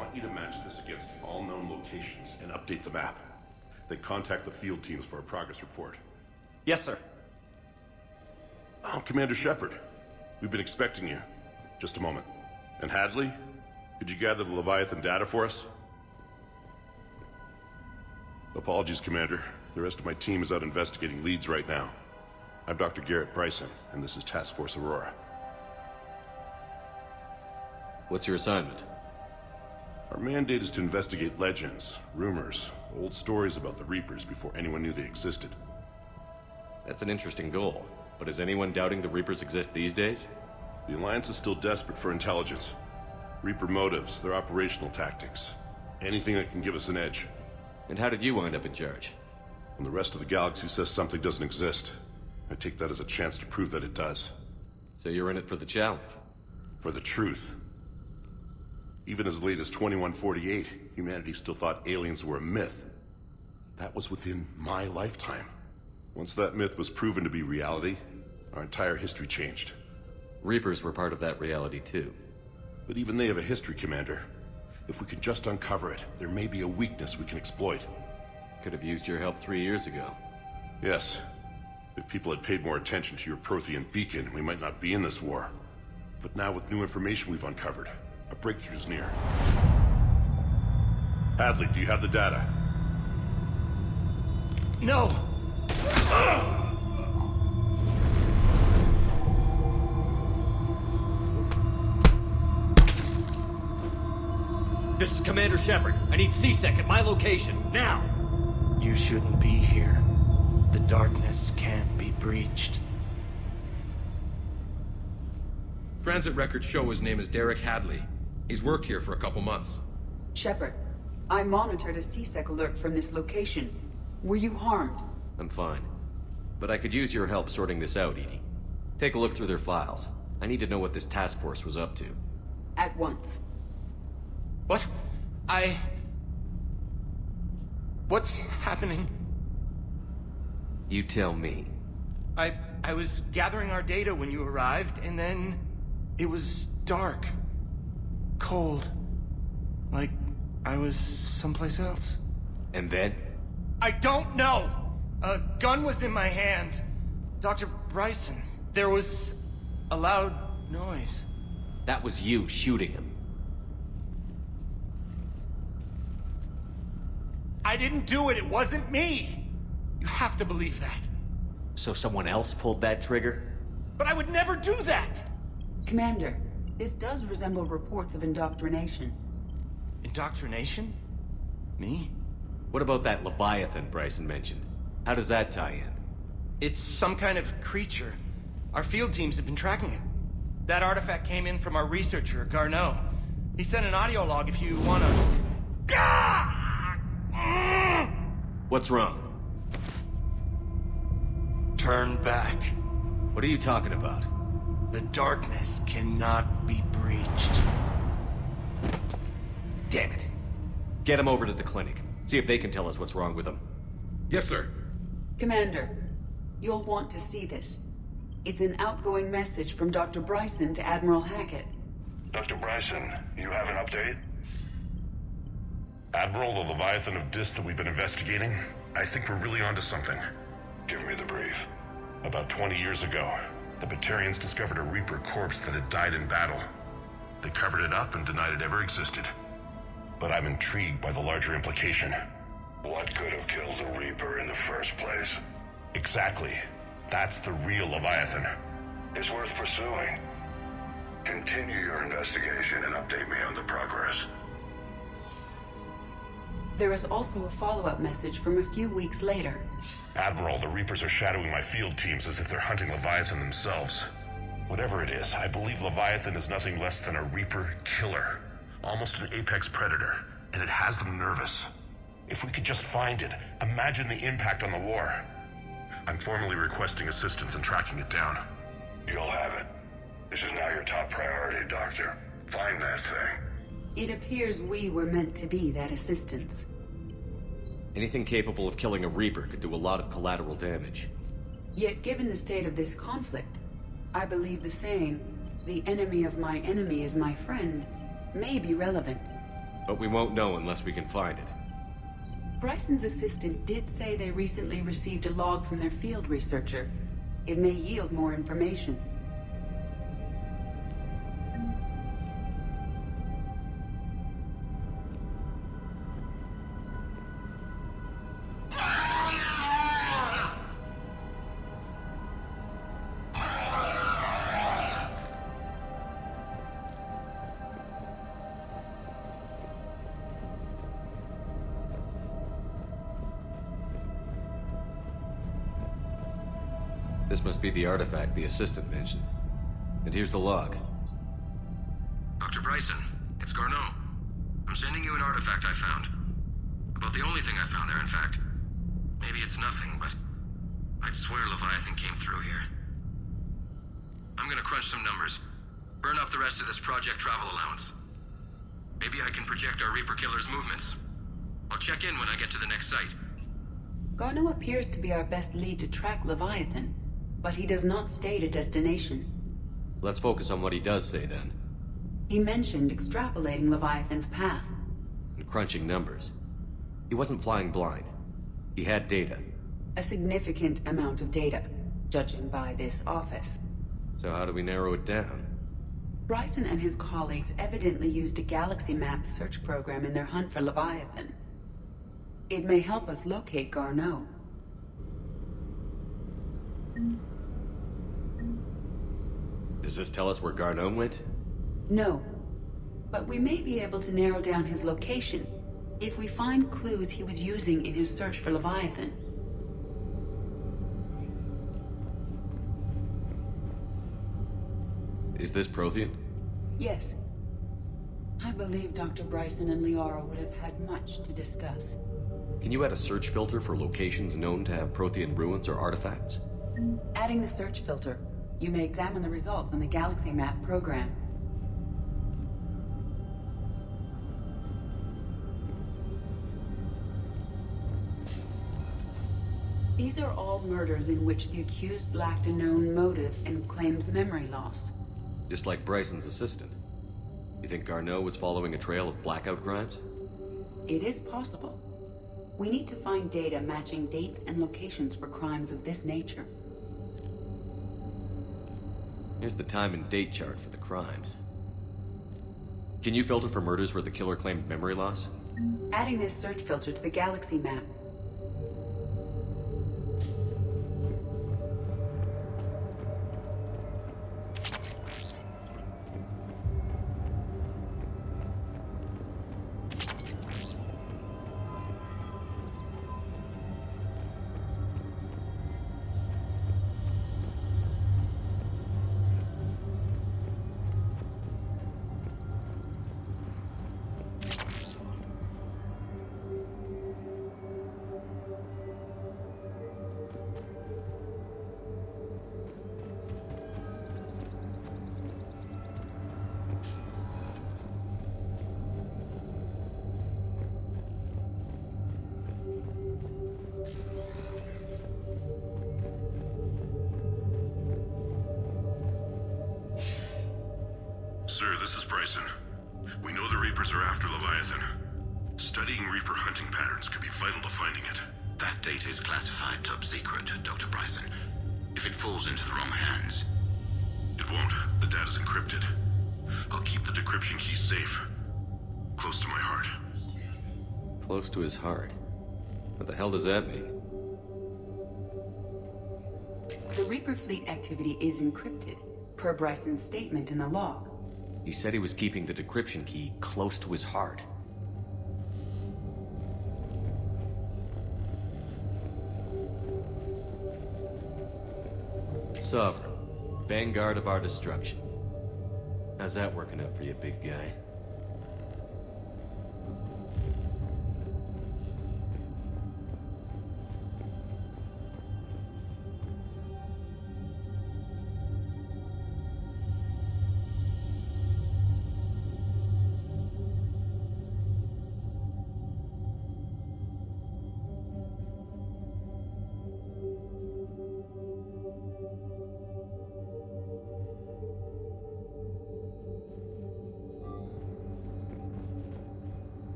want you to match this against all known locations and update the map. Then contact the field teams for a progress report. Yes, sir. Oh, Commander Shepard. We've been expecting you. Just a moment. And Hadley? Could you gather the Leviathan data for us? Apologies, Commander. The rest of my team is out investigating leads right now. I'm Dr. Garrett Bryson, and this is Task Force Aurora. What's your assignment? Our mandate is to investigate legends, rumors, old stories about the Reapers before anyone knew they existed. That's an interesting goal, but is anyone doubting the Reapers exist these days? The Alliance is still desperate for intelligence. Reaper motives, their operational tactics. Anything that can give us an edge. And how did you wind up in charge? When the rest of the galaxy says something doesn't exist, I take that as a chance to prove that it does. So you're in it for the challenge? For the truth. Even as late as 2148, humanity still thought aliens were a myth. That was within my lifetime. Once that myth was proven to be reality, our entire history changed. Reapers were part of that reality too. But even they have a history, Commander. If we can just uncover it, there may be a weakness we can exploit. Could have used your help 3 years ago. Yes. If people had paid more attention to your Prothean beacon, we might not be in this war. But now with new information we've uncovered, a breakthrough's near. Hadley, do you have the data? No! This is Commander Shepard. I need C-Sec at my location, now! You shouldn't be here. The darkness can't be breached. Transit records show his name is Derek Hadley. He's worked here for a couple months. Shepard, I monitored a C-Sec alert from this location. Were you harmed? I'm fine. But I could use your help sorting this out, Edie. Take a look through their files. I need to know what this task force was up to. At once. What? What's happening? You tell me. I was gathering our data when you arrived, and then it was dark. Cold. Like I was someplace else. And then? I don't know! A gun was in my hand. Dr. Bryson, there was a loud noise. That was you shooting him. I didn't do it, it wasn't me! You have to believe that. So someone else pulled that trigger? But I would never do that! Commander, this does resemble reports of indoctrination. Indoctrination? Me? What about that Leviathan Bryson mentioned? How does that tie in? It's some kind of creature. Our field teams have been tracking it. That artifact came in from our researcher, Garno. He sent an audio log if you wanna... What's wrong? Turn back. What are you talking about? The darkness cannot be breached. Damn it. Get him over to the clinic. See if they can tell us what's wrong with him. Yes, sir. Commander, you'll want to see this. It's an outgoing message from Dr. Bryson to Admiral Hackett. Dr. Bryson, you have an update? Admiral, the Leviathan of Dis that we've been investigating, I think we're really onto something. Give me the brief. About 20 years ago, the Batarians discovered a Reaper corpse that had died in battle. They covered it up and denied it ever existed. But I'm intrigued by the larger implication. What could have killed the Reaper in the first place? Exactly. That's the real Leviathan. It's worth pursuing. Continue your investigation and update me on the progress. There is also a follow-up message from a few weeks later. Admiral, the Reapers are shadowing my field teams as if they're hunting Leviathan themselves. Whatever it is, I believe Leviathan is nothing less than a Reaper killer. Almost an apex predator, and it has them nervous. If we could just find it, imagine the impact on the war. I'm formally requesting assistance in tracking it down. You'll have it. This is now your top priority, Doctor. Find that thing. It appears we were meant to be that assistance. Anything capable of killing a Reaper could do a lot of collateral damage. Yet given the state of this conflict, I believe the saying, "The enemy of my enemy is my friend," may be relevant. But we won't know unless we can find it. Bryson's assistant did say they recently received a log from their field researcher. It may yield more information. This must be the artifact the assistant mentioned. And here's the log. Dr. Bryson, it's Garno. I'm sending you an artifact I found. About the only thing I found there, in fact. Maybe it's nothing, but I'd swear Leviathan came through here. I'm gonna crunch some numbers. Burn up the rest of this project travel allowance. Maybe I can project our Reaper Killer's movements. I'll check in when I get to the next site. Garno appears to be our best lead to track Leviathan, but he does not state a destination. Let's focus on what he does say then. He mentioned extrapolating Leviathan's path. And crunching numbers. He wasn't flying blind. He had data. A significant amount of data, judging by this office. So how do we narrow it down? Bryson and his colleagues evidently used a galaxy map search program in their hunt for Leviathan. It may help us locate Garno. Does this tell us where Garno went? No, but we may be able to narrow down his location if we find clues he was using in his search for Leviathan. Is this Prothean? Yes. I believe Dr. Bryson and Liara would have had much to discuss. Can you add a search filter for locations known to have Prothean ruins or artifacts? Adding the search filter, you may examine the results on the galaxy map program. These are all murders in which the accused lacked a known motive and claimed memory loss. Just like Bryson's assistant. You think Garno was following a trail of blackout crimes? It is possible. We need to find data matching dates and locations for crimes of this nature. Here's the time and date chart for the crimes. Can you filter for murders where the killer claimed memory loss? Adding this search filter to the galaxy map. Sir, this is Bryson. We know the Reapers are after Leviathan. Studying Reaper hunting patterns could be vital to finding it. That data is classified top secret, Dr. Bryson. If it falls into the wrong hands... It won't. The data's encrypted. I'll keep the decryption key safe. Close to my heart. Close to his heart. What the hell does that mean? The Reaper fleet activity is encrypted, per Bryson's statement in the log. He said he was keeping the decryption key close to his heart. Sovereign, vanguard of our destruction. How's that working out for you, big guy?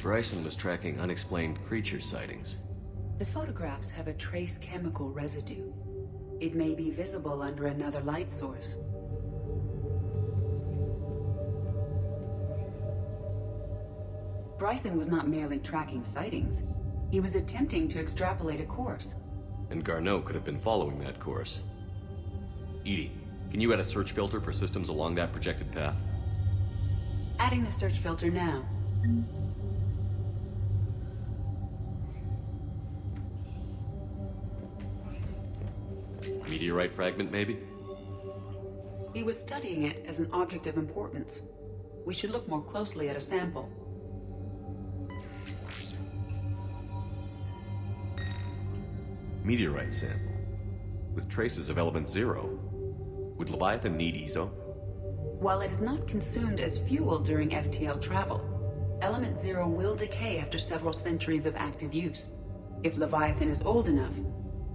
Bryson was tracking unexplained creature sightings. The photographs have a trace chemical residue. It may be visible under another light source. Bryson was not merely tracking sightings. He was attempting to extrapolate a course. And Garno could have been following that course. EDI, can you add a search filter for systems along that projected path? Adding the search filter now. Meteorite fragment, maybe? He was studying it as an object of importance. We should look more closely at a sample. Meteorite sample. With traces of element 0. Would Leviathan need ESO? While it is not consumed as fuel during FTL travel, element 0 will decay after several centuries of active use. If Leviathan is old enough,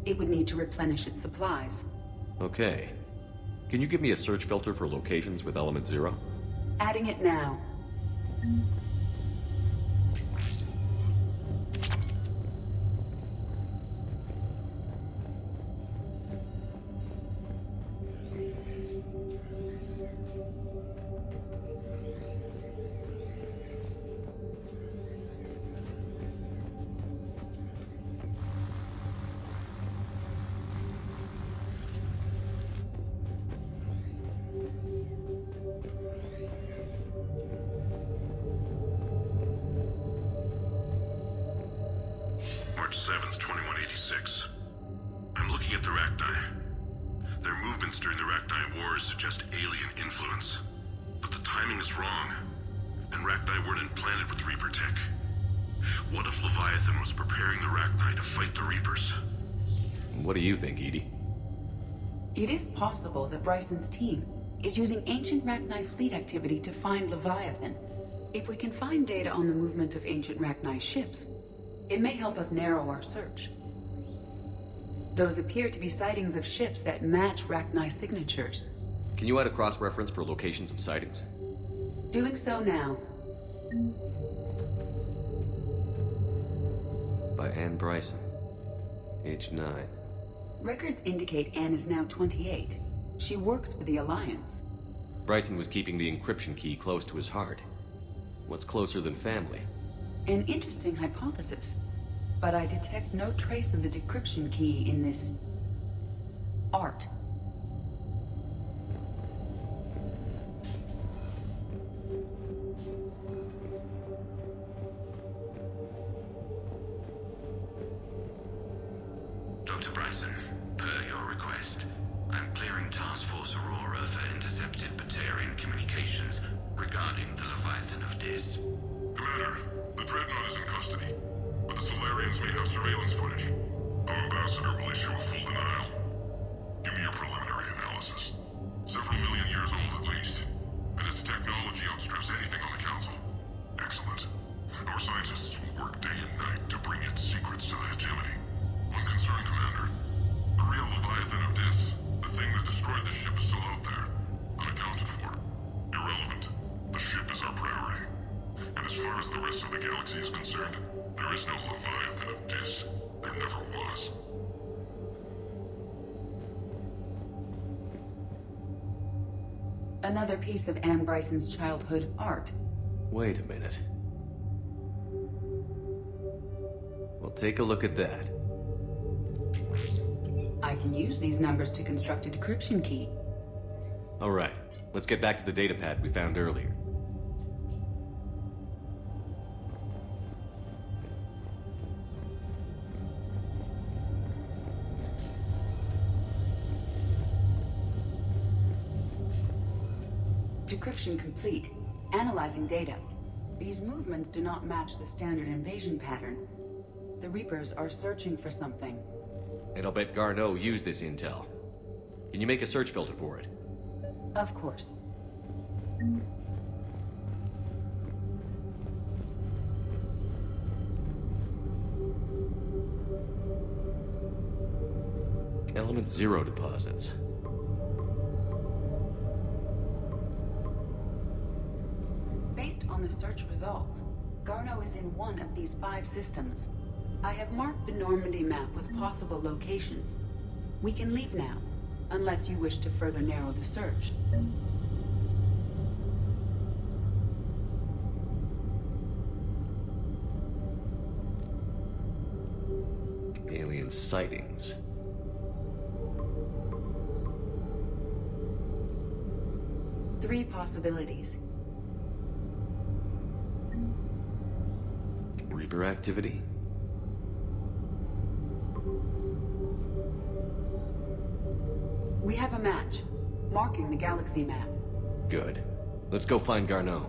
it would need to replenish its supplies. Okay. Can you give me a search filter for locations with element 0? Adding it now. March 7th, 2186. I'm looking at the Rachni. Their movements during the Rachni Wars suggest alien influence. But the timing is wrong. And Rachni weren't implanted with Reaper tech. What if Leviathan was preparing the Rachni to fight the Reapers? What do you think, EDI? It is possible that Bryson's team is using ancient Rachni fleet activity to find Leviathan. If we can find data on the movement of ancient Rachni ships, it may help us narrow our search. Those appear to be sightings of ships that match Rachni signatures. Can you add a cross-reference for locations of sightings? Doing so now. By Энn Brайson. Age 9. Records indicate Anne is now 28. She works for the Alliance. Bryson was keeping the encryption key close to his heart. What's closer than family? An interesting hypothesis, but I detect no trace of the decryption key in this art. Dr. Bryson, per your request, I'm clearing Task Force Aurora for intercepted Batarian communications regarding the Leviathan of Dis. Commander, the Dreadnought is in custody, but the Solarians may have surveillance footage. Our ambassador will issue a full denial. Give me your preliminary analysis. Several million years old at least, and its technology outstrips anything on the Council. Excellent. Our scientists will work day and night to bring its secrets to the hegemony. One concern, Commander. The real Leviathan of Dis, the thing that destroyed the ship, is still out there, unaccounted for. Irrelevant. The ship is our priority. And as far as the rest of the galaxy is concerned, there is no Leviathan of Dis. There never was. Another piece of Anne Bryson's childhood art. Wait a minute. Well, take a look at that. I can use these numbers to construct a decryption key. All right, let's get back to the datapad we found earlier. Decryption complete. Analyzing data. These movements do not match the standard invasion pattern. The Reapers are searching for something. And I'll bet Garno used this intel. Can you make a search filter for it? Of course. Element 0 deposits. Based on the search results, Garno is in one of these 5 systems. I have marked the Normandy map with possible locations. We can leave now, unless you wish to further narrow the search. Alien sightings. Three possibilities. Reaper activity? We have a match, marking the galaxy map. Good. Let's go find Garno.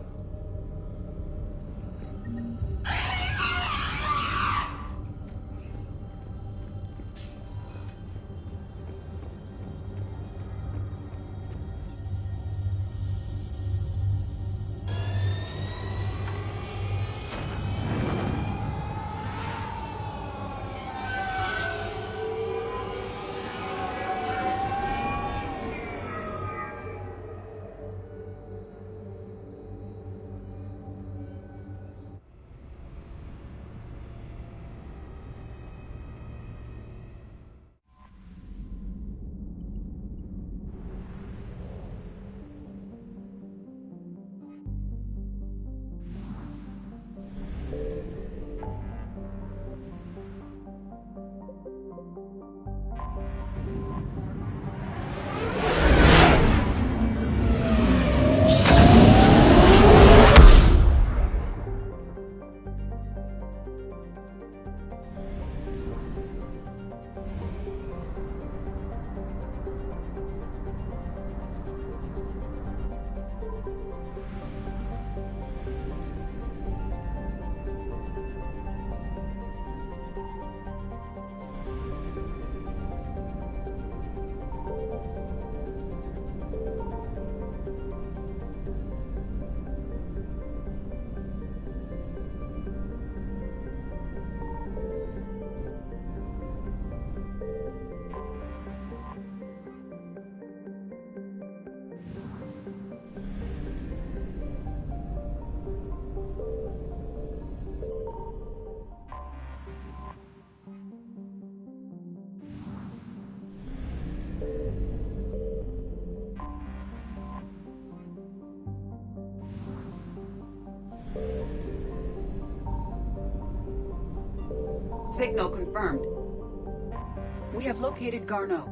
Signal confirmed. We have located Garno.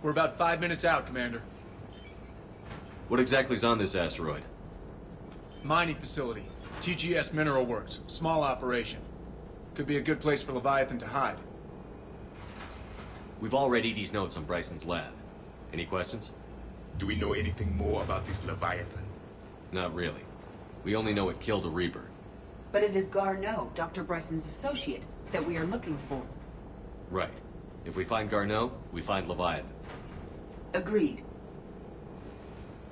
We're about 5 minutes out, Commander. What exactly is on this asteroid? Mining facility. TGS Mineral Works. Small operation. Could be a good place for Leviathan to hide. We've all read Edie's notes on Bryson's lab. Any questions? Do we know anything more about this Leviathan? Not really. We only know it killed a Reaper. But it is Garno, Dr. Bryson's associate, that we are looking for. Right. If we find Garno, we find Leviathan. Agreed.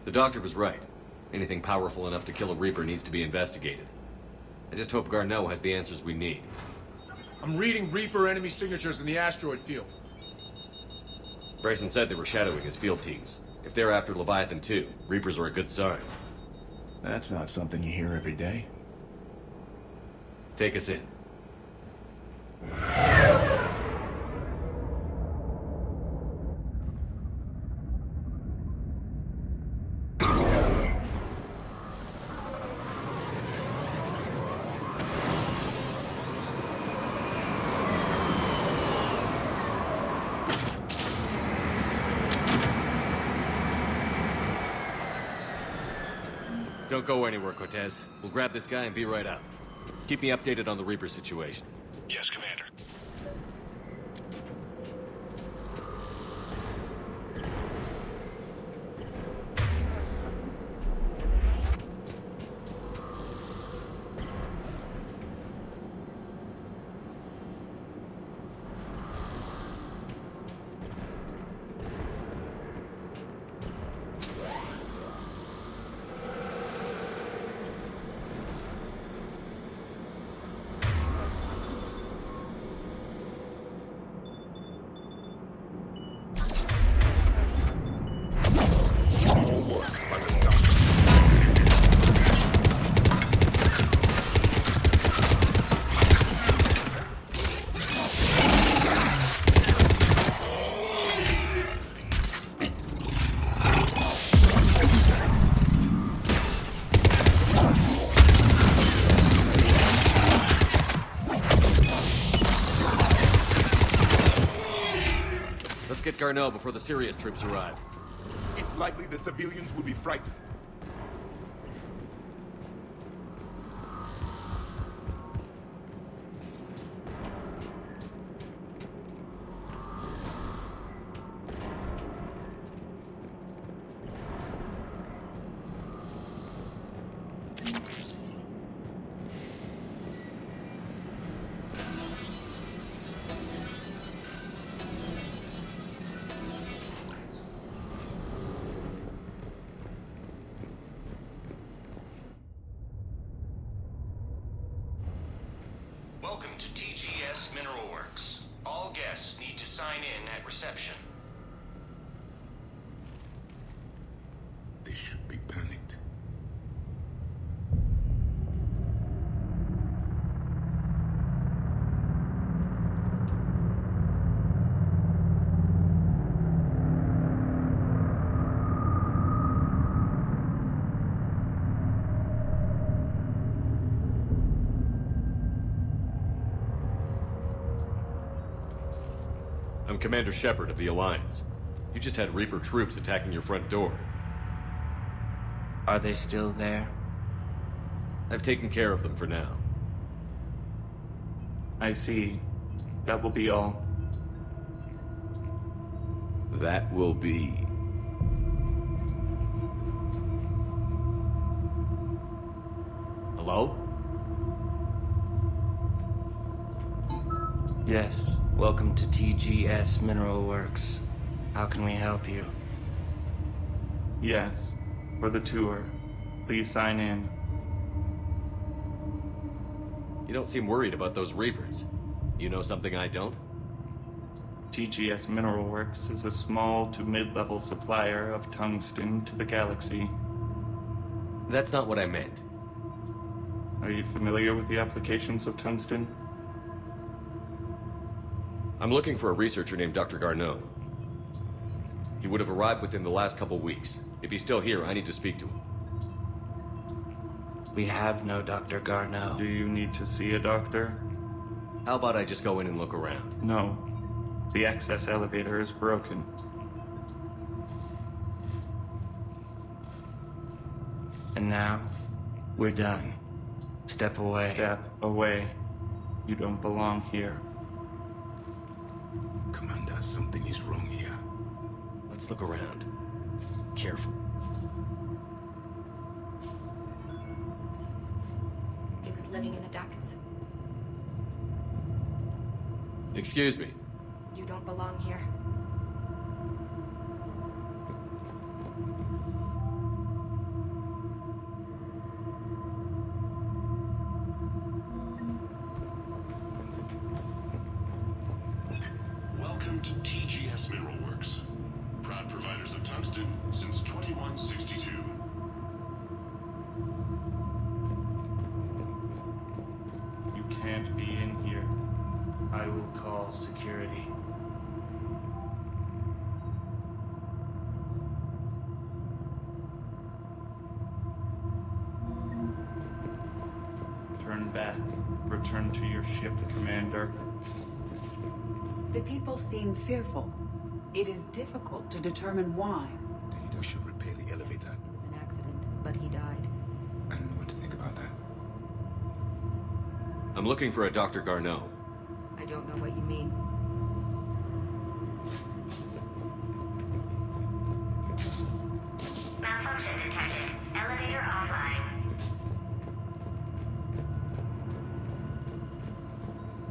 The doctor was right. Anything powerful enough to kill a Reaper needs to be investigated. I just hope Garno has the answers we need. I'm reading Reaper enemy signatures in the asteroid field. Bryson said they were shadowing his field teams. If they're after Leviathan II, Reapers are a good sign. That's not something you hear every day. Take us in. Don't go anywhere, Cortez. We'll grab this guy and be right out. Keep me updated on the Reaper situation. Yes, Commander. Get Garno before the serious troops arrive. It's likely the civilians will be frightened. Welcome to TGS Mineral Works. All guests need to sign in at reception. They should be panicked. I'm Commander Shepard of the Alliance. You just had Reaper troops attacking your front door. Are they still there? I've taken care of them for now. I see. That will be all. That will be... Hello? Yes. Welcome to TGS Mineral Works. How can we help you? Yes. For the tour. Please sign in. You don't seem worried about those Reapers. You know something I don't? TGS Mineral Works is a small to mid-level supplier of tungsten to the galaxy. That's not what I meant. Are you familiar with the applications of tungsten? I'm looking for a researcher named Dr. Garno. He would have arrived within the last couple weeks. If he's still here, I need to speak to him. We have no Dr. Garno. Do you need to see a doctor? How about I just go in and look around? No. The access elevator is broken. And now, we're done. Step away. Step away. You don't belong here. Commander, something is wrong here. Let's look around. Careful. He was living in the ducts. Excuse me. You don't belong here. Welcome to TGS Mineral Works. Proud providers of tungsten since 2162. You can't be in here. I will call security. Turn back. Return to your ship, Commander. The people seem fearful. It is difficult to determine why. The leader should repair the elevator. It was an accident, but he died. I don't know what to think about that. I'm looking for a Dr. Garno. I don't know what you mean. Malfunction detected. Elevator offline.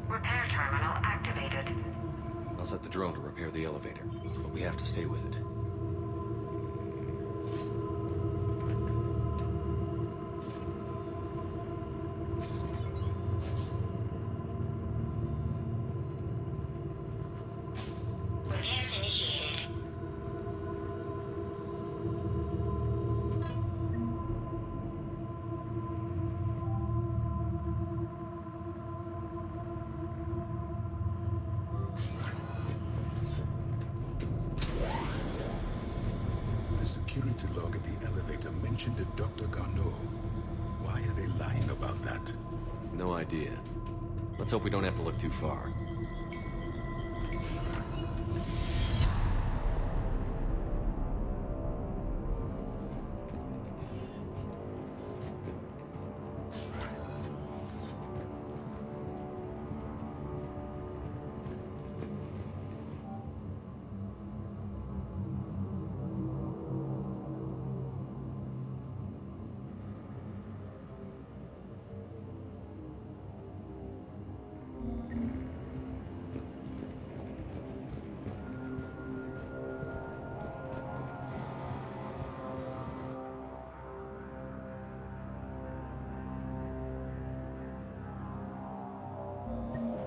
Repair terminal activated. I'll set the drone to repair the elevator, but we have to stay with it. Repairs initiated. The security log at the elevator mentioned a Dr. Garno. Why are they lying about that? No idea. Let's hope we don't have to look too far.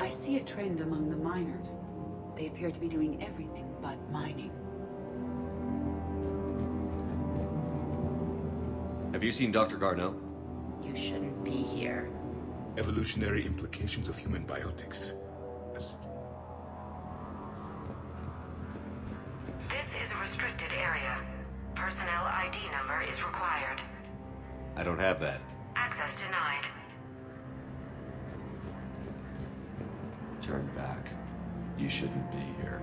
I see a trend among the miners. They appear to be doing everything but mining. Have you seen Dr. Garno? You shouldn't be here. Evolutionary implications of human biotics. This is a restricted area. Personnel ID number is required. I don't have that. Access denied. Turn back. You shouldn't be here.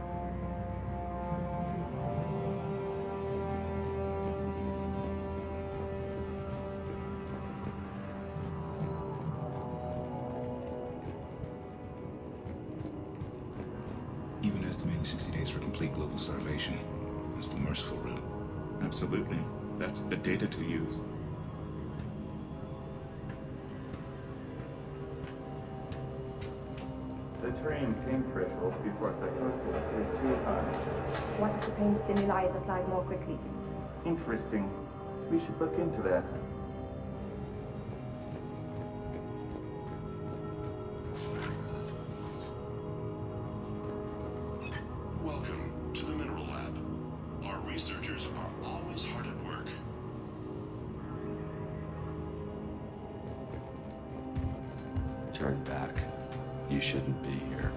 Even estimating 60 days for complete global starvation. That's the merciful route. Absolutely. That's the data to use. The trained pain threshold before psychosis is too high. What if the pain stimuli is applied more quickly? Interesting. We should look into that. Welcome to the Mineral Lab. Our researchers are always hard at work. Turn back. You shouldn't be here.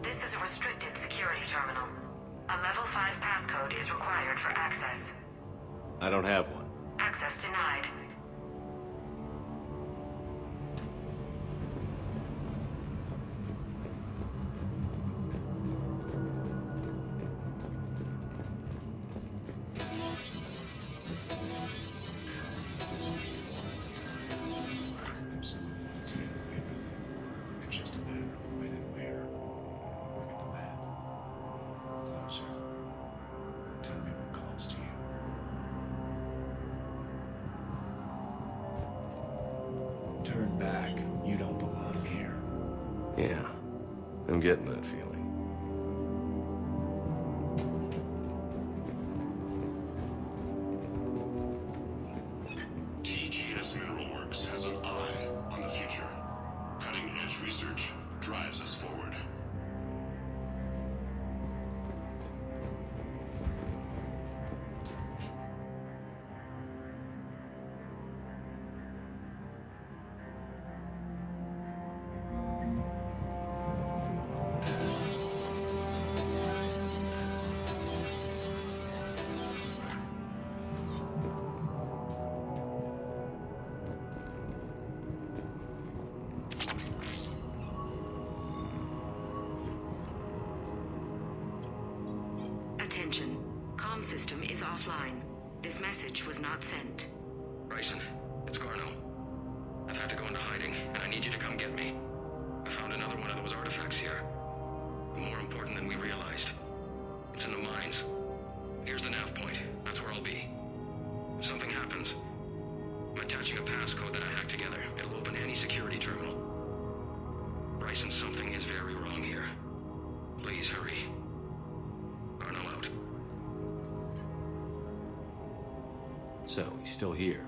This is a restricted security terminal. A level 5 passcode is required for access. I don't have one. Access denied. Turn back. You don't belong here. Yeah, I'm getting that feeling. TGS Mineral Works has an eye on the future. Cutting-edge research drives us forward. Attention. Comm system is offline. This message was not sent. Bryson, it's Garno. I've had to go into hiding, and I need you to come get me. I found another one of those artifacts here. More important than we realized. It's in the mines. Here's the nav point. That's where I'll be. If something happens, I'm attaching a passcode that I hacked together. It'll open any security terminal. Bryson, something is very wrong here. Please hurry. Garno out. So, he's still here.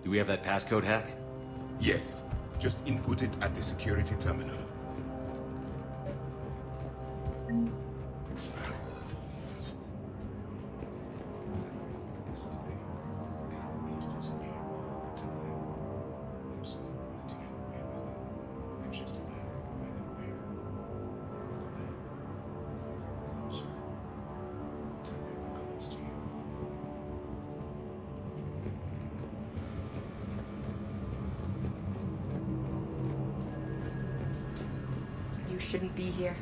Do we have that passcode hack? Yes. Just input it at the security terminal. You shouldn't be here.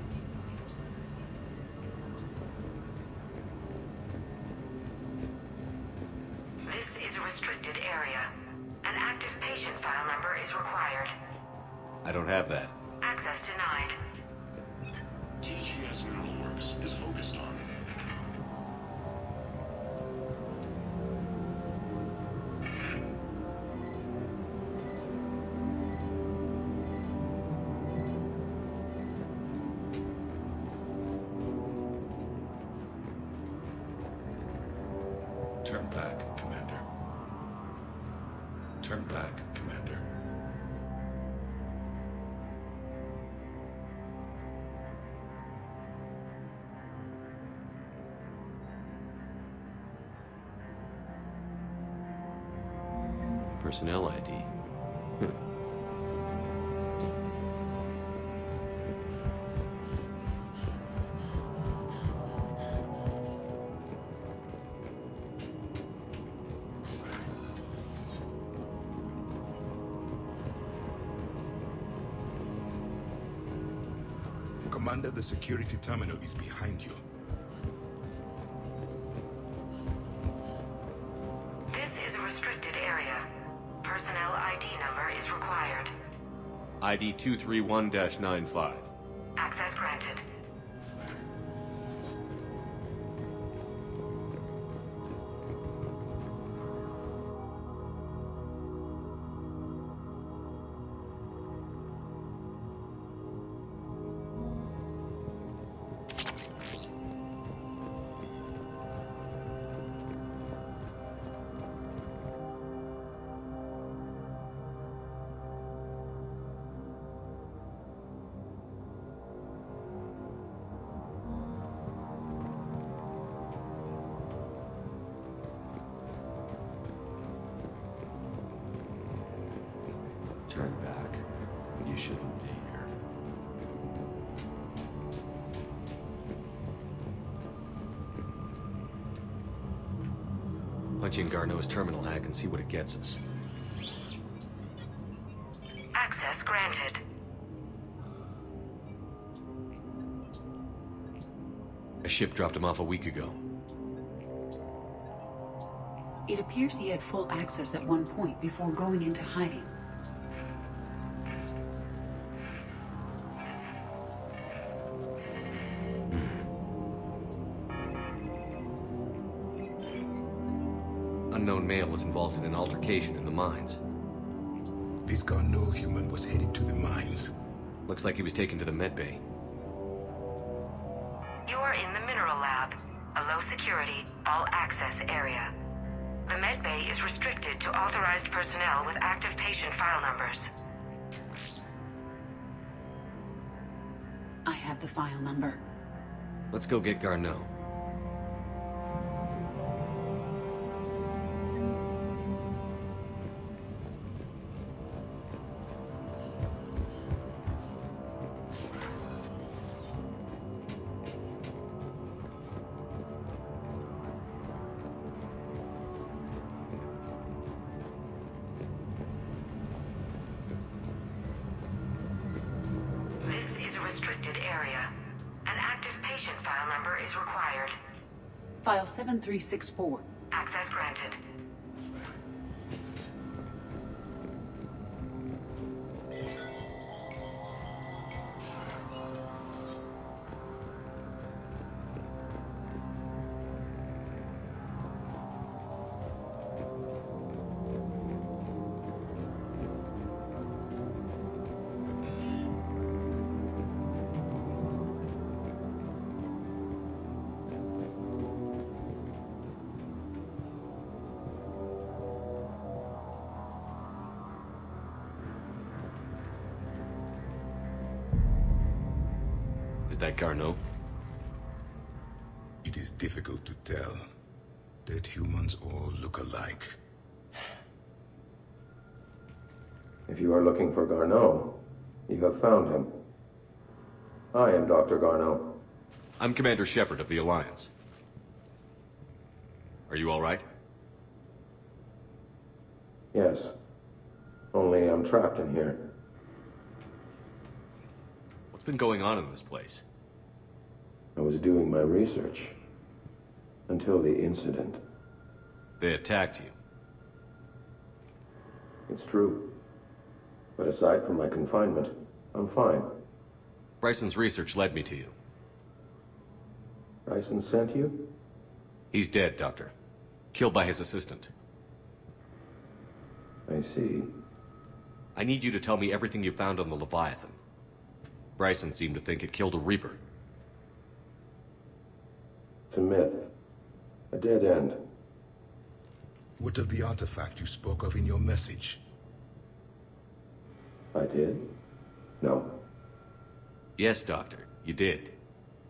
This is a restricted area. An active patient file number is required. I don't have that. Access denied. TGS Mineral Works is focused on. Turn back, Commander. Turn back, Commander. Personnel ID. Commander, the security terminal is behind you. This is a restricted area. Personnel ID number is required. ID 231-95. Access granted. Turn back. You shouldn't be here. Punch in Garno's terminal hack and see what it gets us. Access granted. A ship dropped him off a week ago. It appears he had full access at one point before going into hiding. Unknown male was involved in an altercation in the mines. This Garno human was headed to the mines. Looks like he was taken to the medbay. You are in the mineral lab, a low-security, all-access area. The medbay is restricted to authorized personnel with active patient file numbers. I have the file number. Let's go get Garno. File 7364. Access granted. Is that Garno? It is difficult to tell. Dead humans all look alike. If you are looking for Garno, you have found him. I am Dr. Garno. I'm Commander Shepard of the Alliance. Are you all right? Yes. Only I'm trapped in here. What's been going on in this place? I was doing my research. Until the incident. They attacked you. It's true. But aside from my confinement, I'm fine. Bryson's research led me to you. Bryson sent you? He's dead, Doctor. Killed by his assistant. I see. I need you to tell me everything you found on the Leviathan. Bryson seemed to think it killed a Reaper. It's a myth. A dead end. What of the artifact you spoke of in your message? I did? No. Yes, Doctor, you did.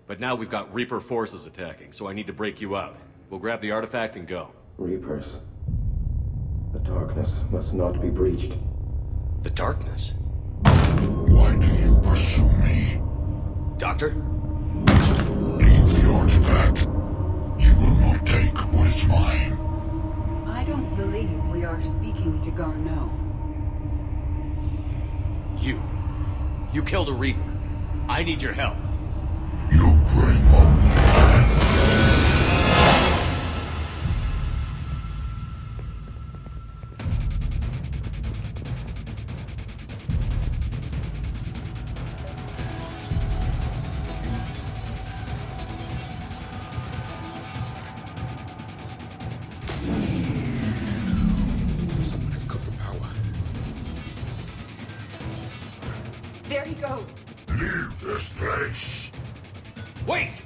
But now we've got Reaper forces attacking, so I need to break you out. We'll grab the artifact and go. Reapers. The darkness must not be breached. The darkness? Why do you pursue me? Doctor? Leave the artifact. You will not take what is mine. I don't believe we are speaking to Garno. You killed a Reaper. I need your help. You bring only death. Someone has cut the power. There he goes. Leave this place. Wait!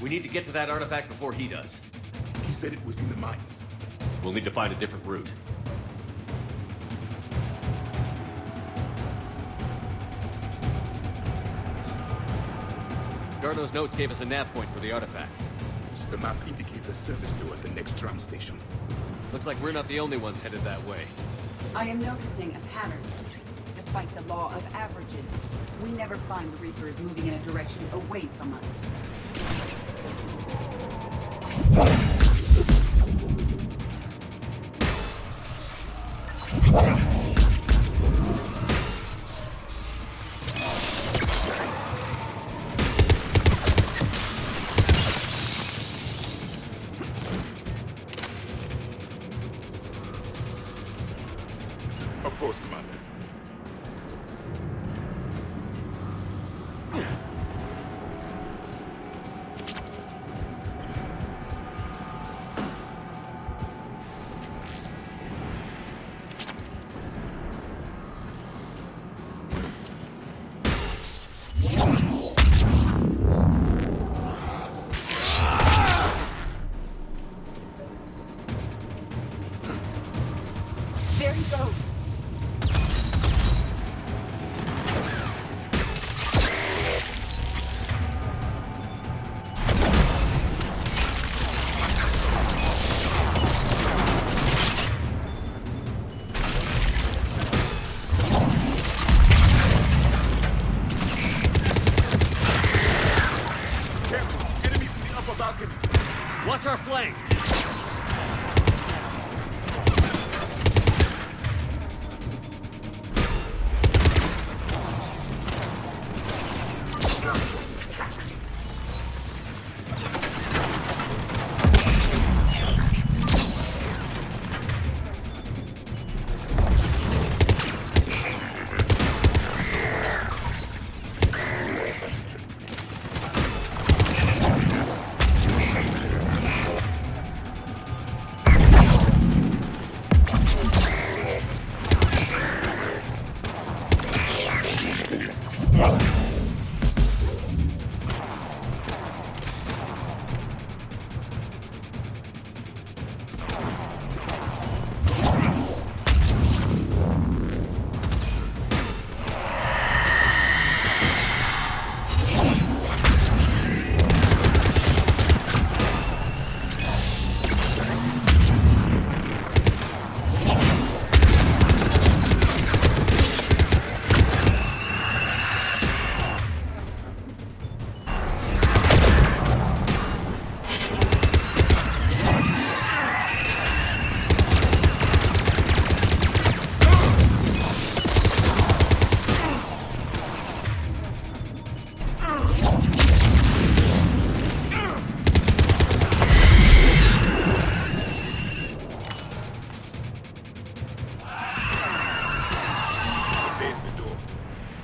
We need to get to that artifact before he does. He said it was in the mines. We'll need to find a different route. Garno's notes gave us a nav point for the artifact. The map indicates a service door at the next tram station. Looks like we're not the only ones headed that way. I am noticing a pattern. Despite the law of averages, we never find the Reapers moving in a direction away from us. Of course, Commander. balcony. Watch our flank!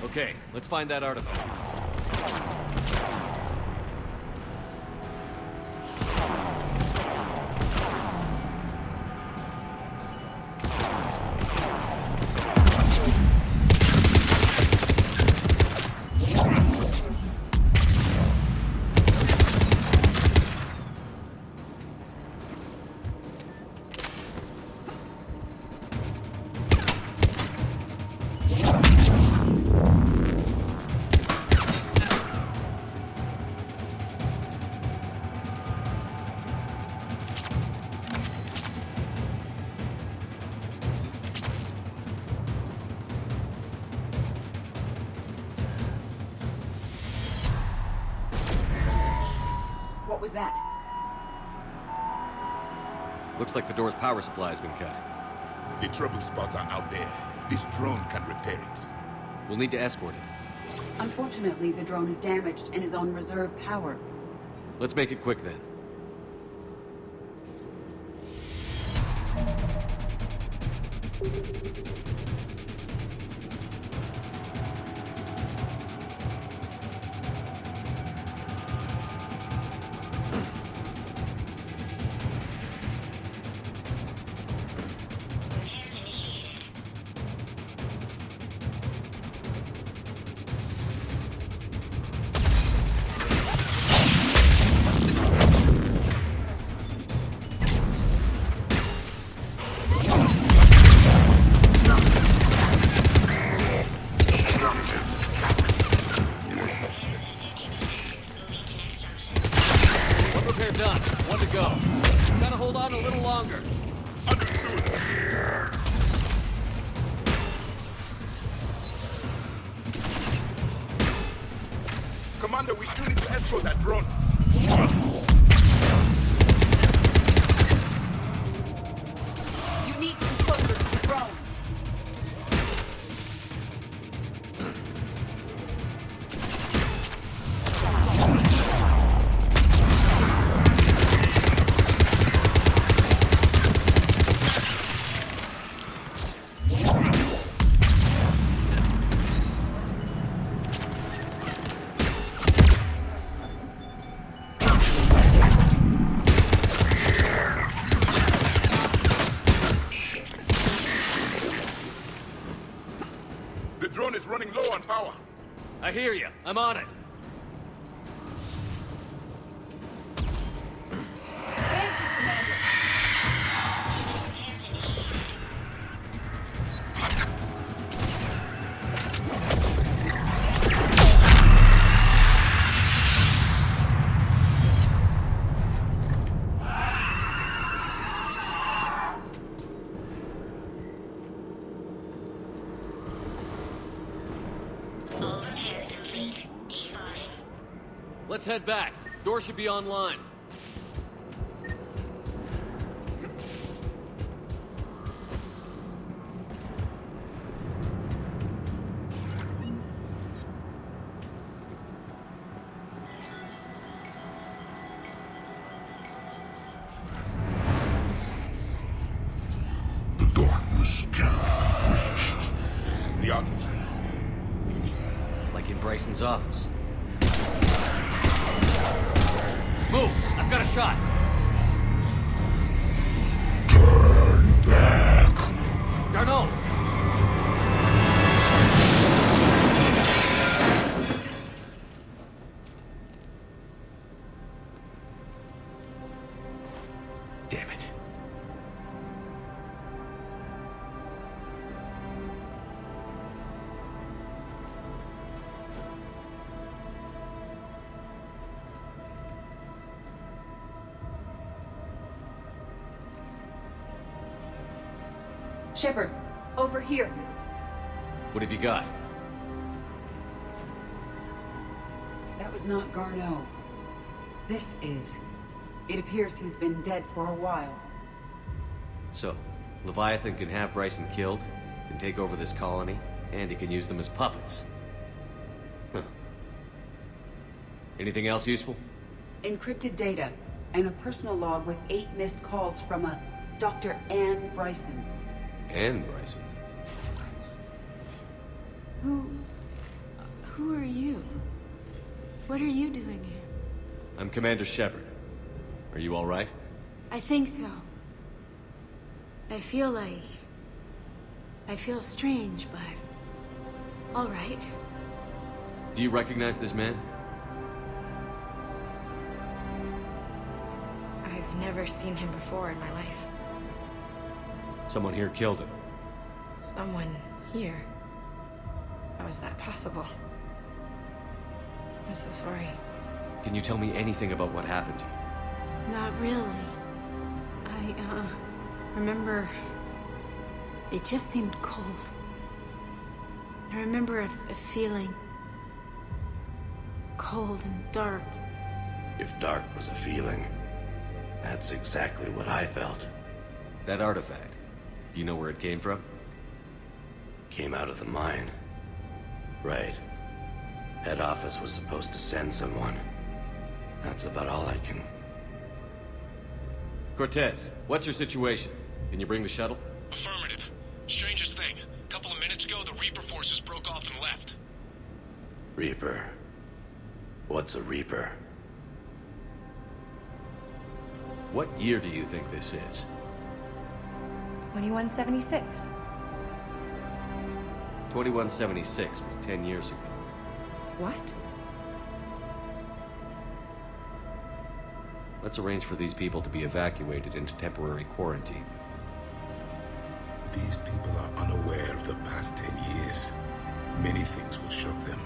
Okay, let's find that artifact. What was that? Looks like the door's power supply has been cut. The trouble spots are out there. This drone can repair it. We'll need to escort it. Unfortunately, the drone is damaged and is on reserve power. Let's make it quick then. Done. One to go. Gotta hold on a little longer. Understood. Commander, we still need to escort that drone. You need to be closer to the drone. The drone is running low on power. I hear you. I'm on it. Let's head back. Door should be online. Bryson's office. Move! I've got a shot! Turn back! Garno! Damn it. Shepard, over here. What have you got? That was not Garno. This is. It appears he's been dead for a while. So, Leviathan can have Bryson killed, can take over this colony, and he can use them as puppets. Huh. Anything else useful? Encrypted data, and a personal log with 8 missed calls from a Dr. Энn Brайson. Энn Brайson? Who are you? What are you doing here? I'm Commander Shepard. Are you all right? I think so. I feel strange, but... all right. Do you recognize this man? I've never seen him before in my life. Someone here killed him. Someone here? How is that possible? I'm so sorry. Can you tell me anything about what happened to you? Not really. I remember... it just seemed cold. I remember a feeling... cold and dark. If dark was a feeling, that's exactly what I felt. That artifact, do you know where it came from? Came out of the mine. Right. Head office was supposed to send someone. That's about all I can... Cortez, what's your situation? Can you bring the shuttle? Affirmative. Strangest thing. A couple of minutes ago, the Reaper forces broke off and left. Reaper? What's a Reaper? What year do you think this is? 2176. 2176 was 10 years ago. What? Let's arrange for these people to be evacuated into temporary quarantine. These people are unaware of the past 10 years. Many things will shock them.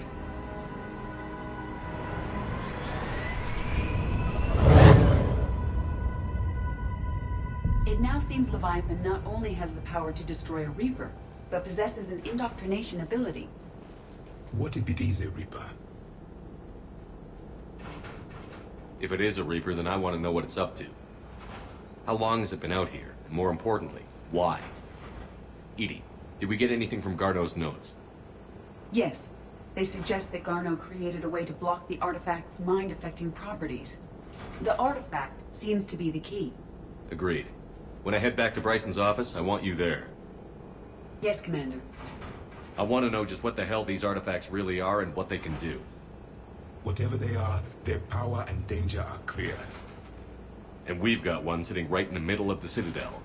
It now seems Leviathan not only has the power to destroy a Reaper, but possesses an indoctrination ability. What if it is a Reaper? If it is a Reaper, then I want to know what it's up to. How long has it been out here? And more importantly, why? Edie, did we get anything from Garno's notes? Yes. They suggest that Garno created a way to block the artifact's mind-affecting properties. The artifact seems to be the key. Agreed. When I head back to Bryson's office, I want you there. Yes, Commander. I want to know just what the hell these artifacts really are and what they can do. Whatever they are, their power and danger are clear. And we've got one sitting right in the middle of the Citadel.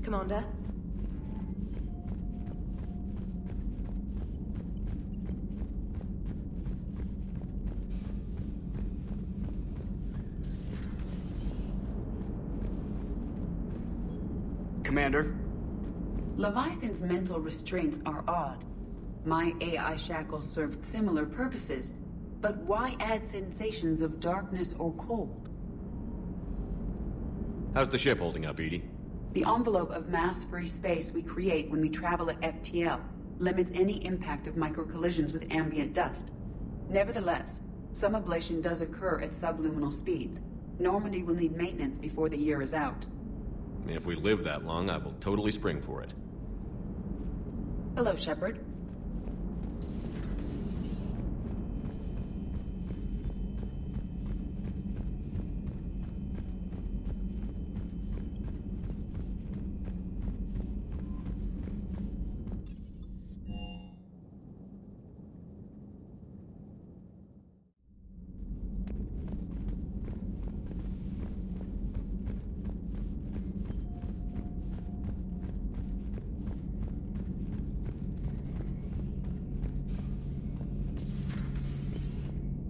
Commander? Commander? Leviathan's mental restraints are odd. My AI shackles served similar purposes, but why add sensations of darkness or cold? How's the ship holding up, Edie? The envelope of mass-free space we create when we travel at FTL limits any impact of microcollisions with ambient dust. Nevertheless, some ablation does occur at subluminal speeds. Normandy will need maintenance before the year is out. If we live that long, I will totally spring for it. Hello, Shepard.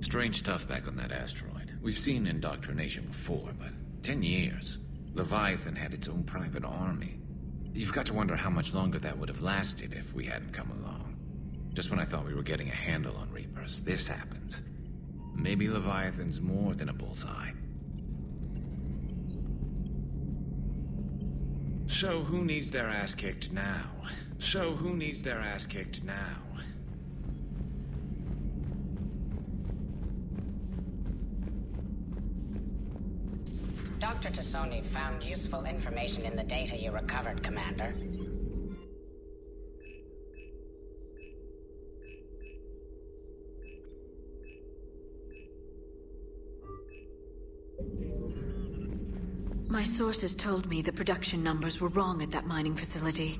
Strange stuff back on that asteroid. We've seen indoctrination before, but 10 years. Leviathan had its own private army. You've got to wonder how much longer that would have lasted if we hadn't come along. Just when I thought we were getting a handle on Reapers, this happens. Maybe Leviathan's more than a bullseye. So who needs their ass kicked now? Dr. Tassoni found useful information in the data you recovered, Commander. My sources told me the production numbers were wrong at that mining facility.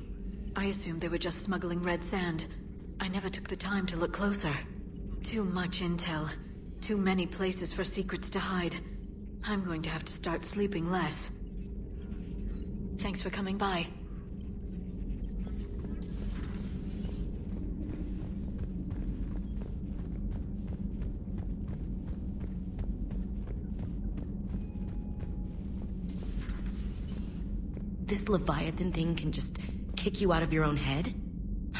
I assumed they were just smuggling red sand. I never took the time to look closer. Too much intel. Too many places for secrets to hide. I'm going to have to start sleeping less. Thanks for coming by. This Leviathan thing can just kick you out of your own head?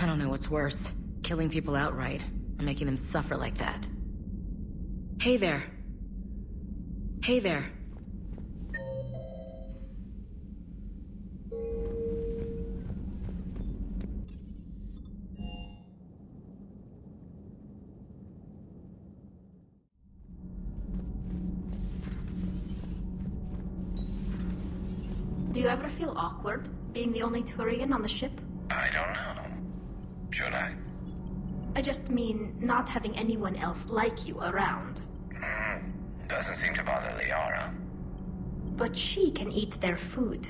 I don't know what's worse, killing people outright, or making them suffer like that. Hey there. Hey there. Do you ever feel awkward, being the only Turian on the ship? I don't know. Should I? I just mean not having anyone else like you around. Doesn't seem to bother Liara. But she can eat their food.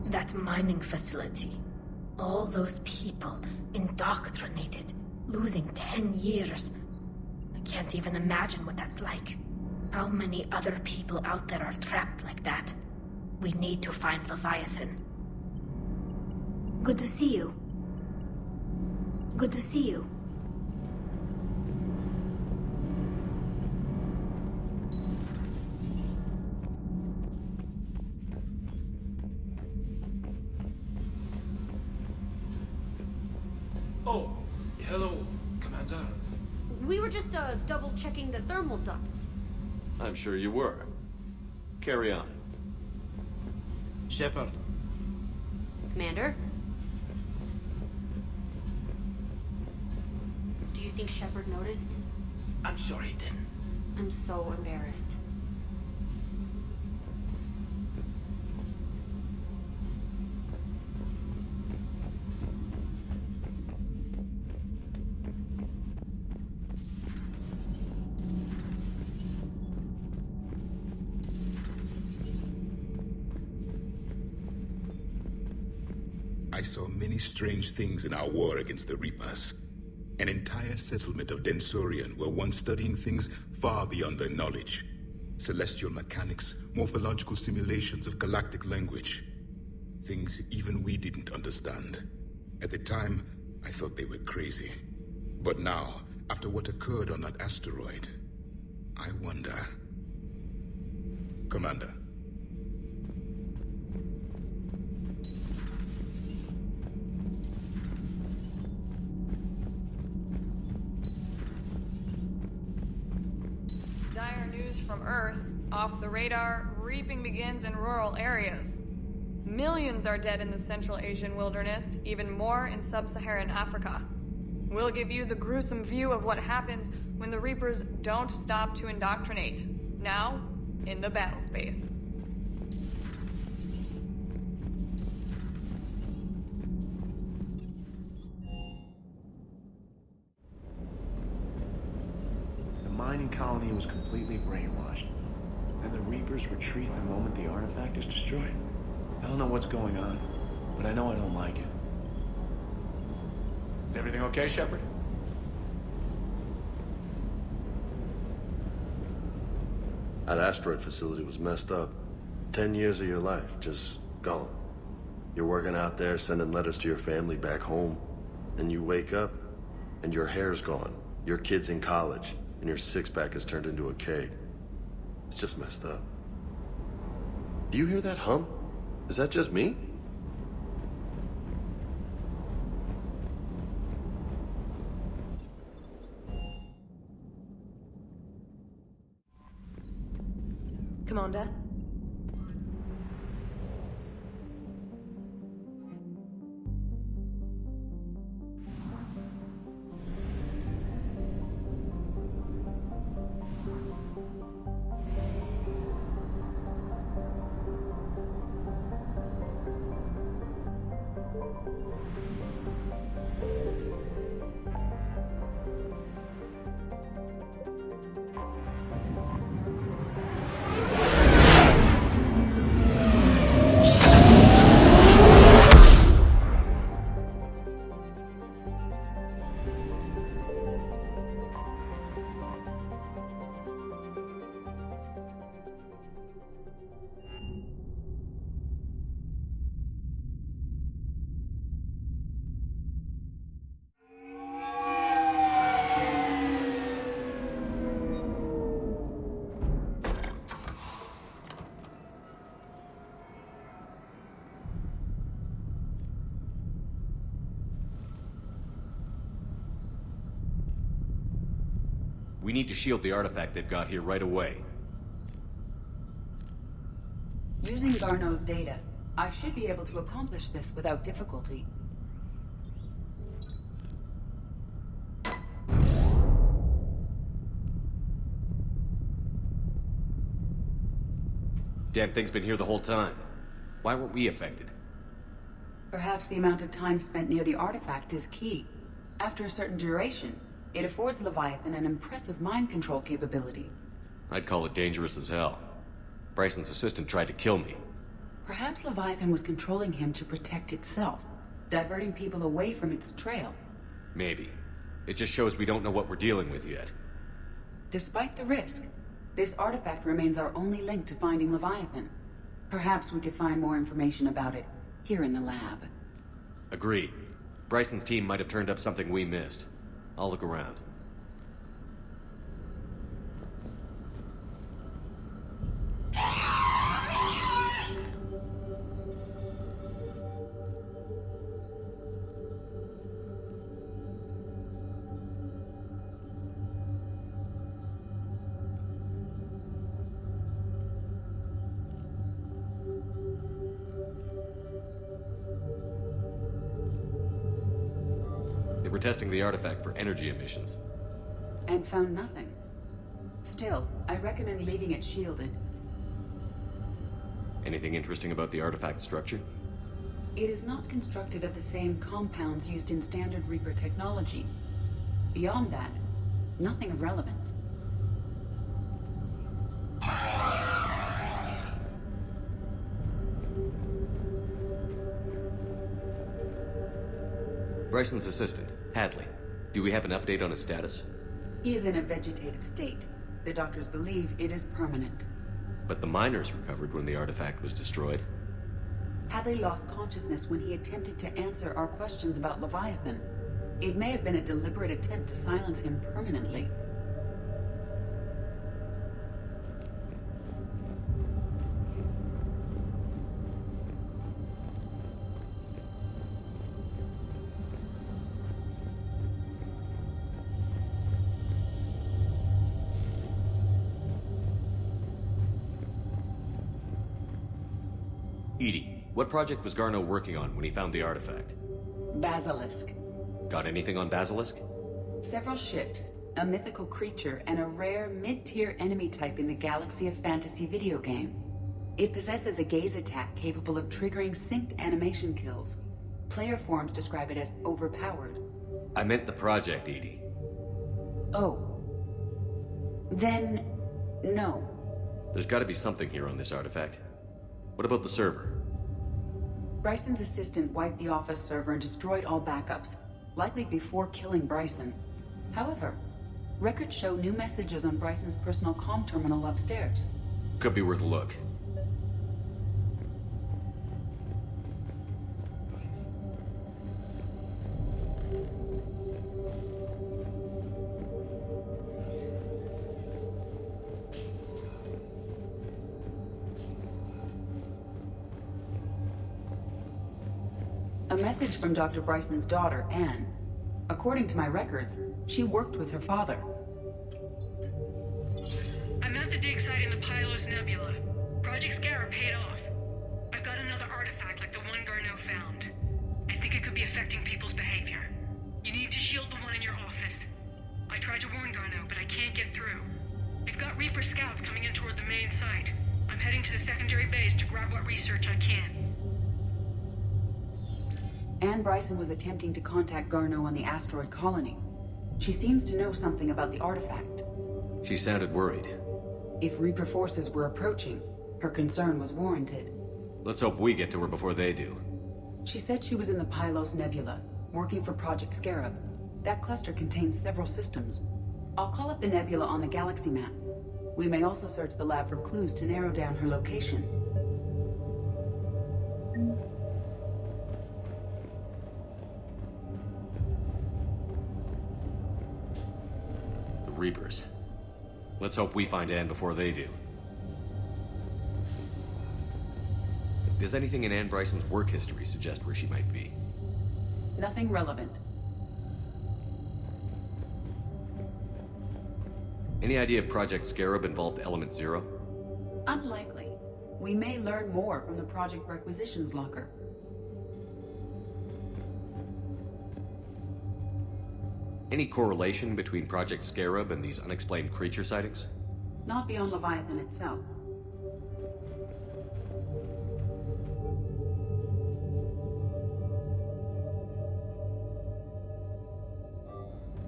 That mining facility. All those people, indoctrinated, losing 10 years. I can't even imagine what that's like. How many other people out there are trapped like that? We need to find Leviathan. Good to see you. Good to see you. Oh, hello, Commander. We were just double-checking the thermal ducts. I'm sure you were. Carry on. Shepard. Commander? Do you think Shepard noticed? I'm sure he didn't. I'm so embarrassed. I saw many strange things in our war against the Reapers. An entire settlement of Densorian were once studying things far beyond their knowledge. Celestial mechanics, morphological simulations of galactic language. Things even we didn't understand. At the time, I thought they were crazy. But now, after what occurred on that asteroid, I wonder... Commander. Dire news from Earth. Off the radar, reaping begins in rural areas. Millions are dead in the Central Asian wilderness, even more in sub-Saharan Africa. We'll give you the gruesome view of what happens when the Reapers don't stop to indoctrinate. Now, in the battle space. The mining colony was completely brainwashed, and the Reapers retreat the moment the artifact is destroyed. I don't know what's going on, but I know I don't like it. Everything okay, Shepard? That asteroid facility was messed up. 10 years of your life, just gone. You're working out there, sending letters to your family back home, and you wake up, and your hair's gone. Your kid's in college, and your six-pack has turned into a keg. It's just messed up. Do you hear that hum? Is that just me? Commander? We need to shield the artifact they've got here right away. Using Garno's data, I should be able to accomplish this without difficulty. Damn thing's been here the whole time. Why weren't we affected? Perhaps the amount of time spent near the artifact is key. After a certain duration, it affords Leviathan an impressive mind control capability. I'd call it dangerous as hell. Bryson's assistant tried to kill me. Perhaps Leviathan was controlling him to protect itself, diverting people away from its trail. Maybe. It just shows we don't know what we're dealing with yet. Despite the risk, this artifact remains our only link to finding Leviathan. Perhaps we could find more information about it here in the lab. Agreed. Bryson's team might have turned up something we missed. I'll look around. We're testing the artifact for energy emissions. And found nothing. Still, I recommend leaving it shielded. Anything interesting about the artifact structure? It is not constructed of the same compounds used in standard Reaper technology. Beyond that, nothing of relevance. Bryson's assistant, Hadley. Do we have an update on his status? He is in a vegetative state. The doctors believe it is permanent. But the miners recovered when the artifact was destroyed. Hadley lost consciousness when he attempted to answer our questions about Leviathan. It may have been a deliberate attempt to silence him permanently. Edie, what project was Garno working on when he found the artifact? Basilisk. Got anything on Basilisk? Several ships, a mythical creature, and a rare mid-tier enemy type in the Galaxy of Fantasy video game. It possesses a gaze attack capable of triggering synced animation kills. Player forums describe it as overpowered. I meant the project, Edie. Oh. Then, no. There's gotta be something here on this artifact. What about the server? Bryson's assistant wiped the office server and destroyed all backups, likely before killing Bryson. However, records show new messages on Bryson's personal comm terminal upstairs. Could be worth a look. A message from Dr. Bryson's daughter, Anne. According to my records, she worked with her father. I'm at the dig site in the Pylos Nebula. Project Scarab paid off. I've got another artifact like the one Garno found. I think it could be affecting people's behavior. You need to shield the one in your office. I tried to warn Garno, but I can't get through. We've got Reaper scouts coming in toward the main site. I'm heading to the secondary base to grab what research I can. Ann Bryson was attempting to contact Garno on the asteroid colony. She seems to know something about the artifact. She sounded worried. If Reaper forces were approaching, her concern was warranted. Let's hope we get to her before they do. She said she was in the Pylos Nebula, working for Project Scarab. That cluster contains several systems. I'll call up the nebula on the galaxy map. We may also search the lab for clues to narrow down her location. The Reapers. Let's hope we find Anne before they do. Does anything in Ann Bryson's work history suggest where she might be? Nothing relevant. Any idea if Project Scarab involved Element Zero? Unlikely. We may learn more from the Project Requisitions Locker. Any correlation between Project Scarab and these unexplained creature sightings? Not beyond Leviathan itself.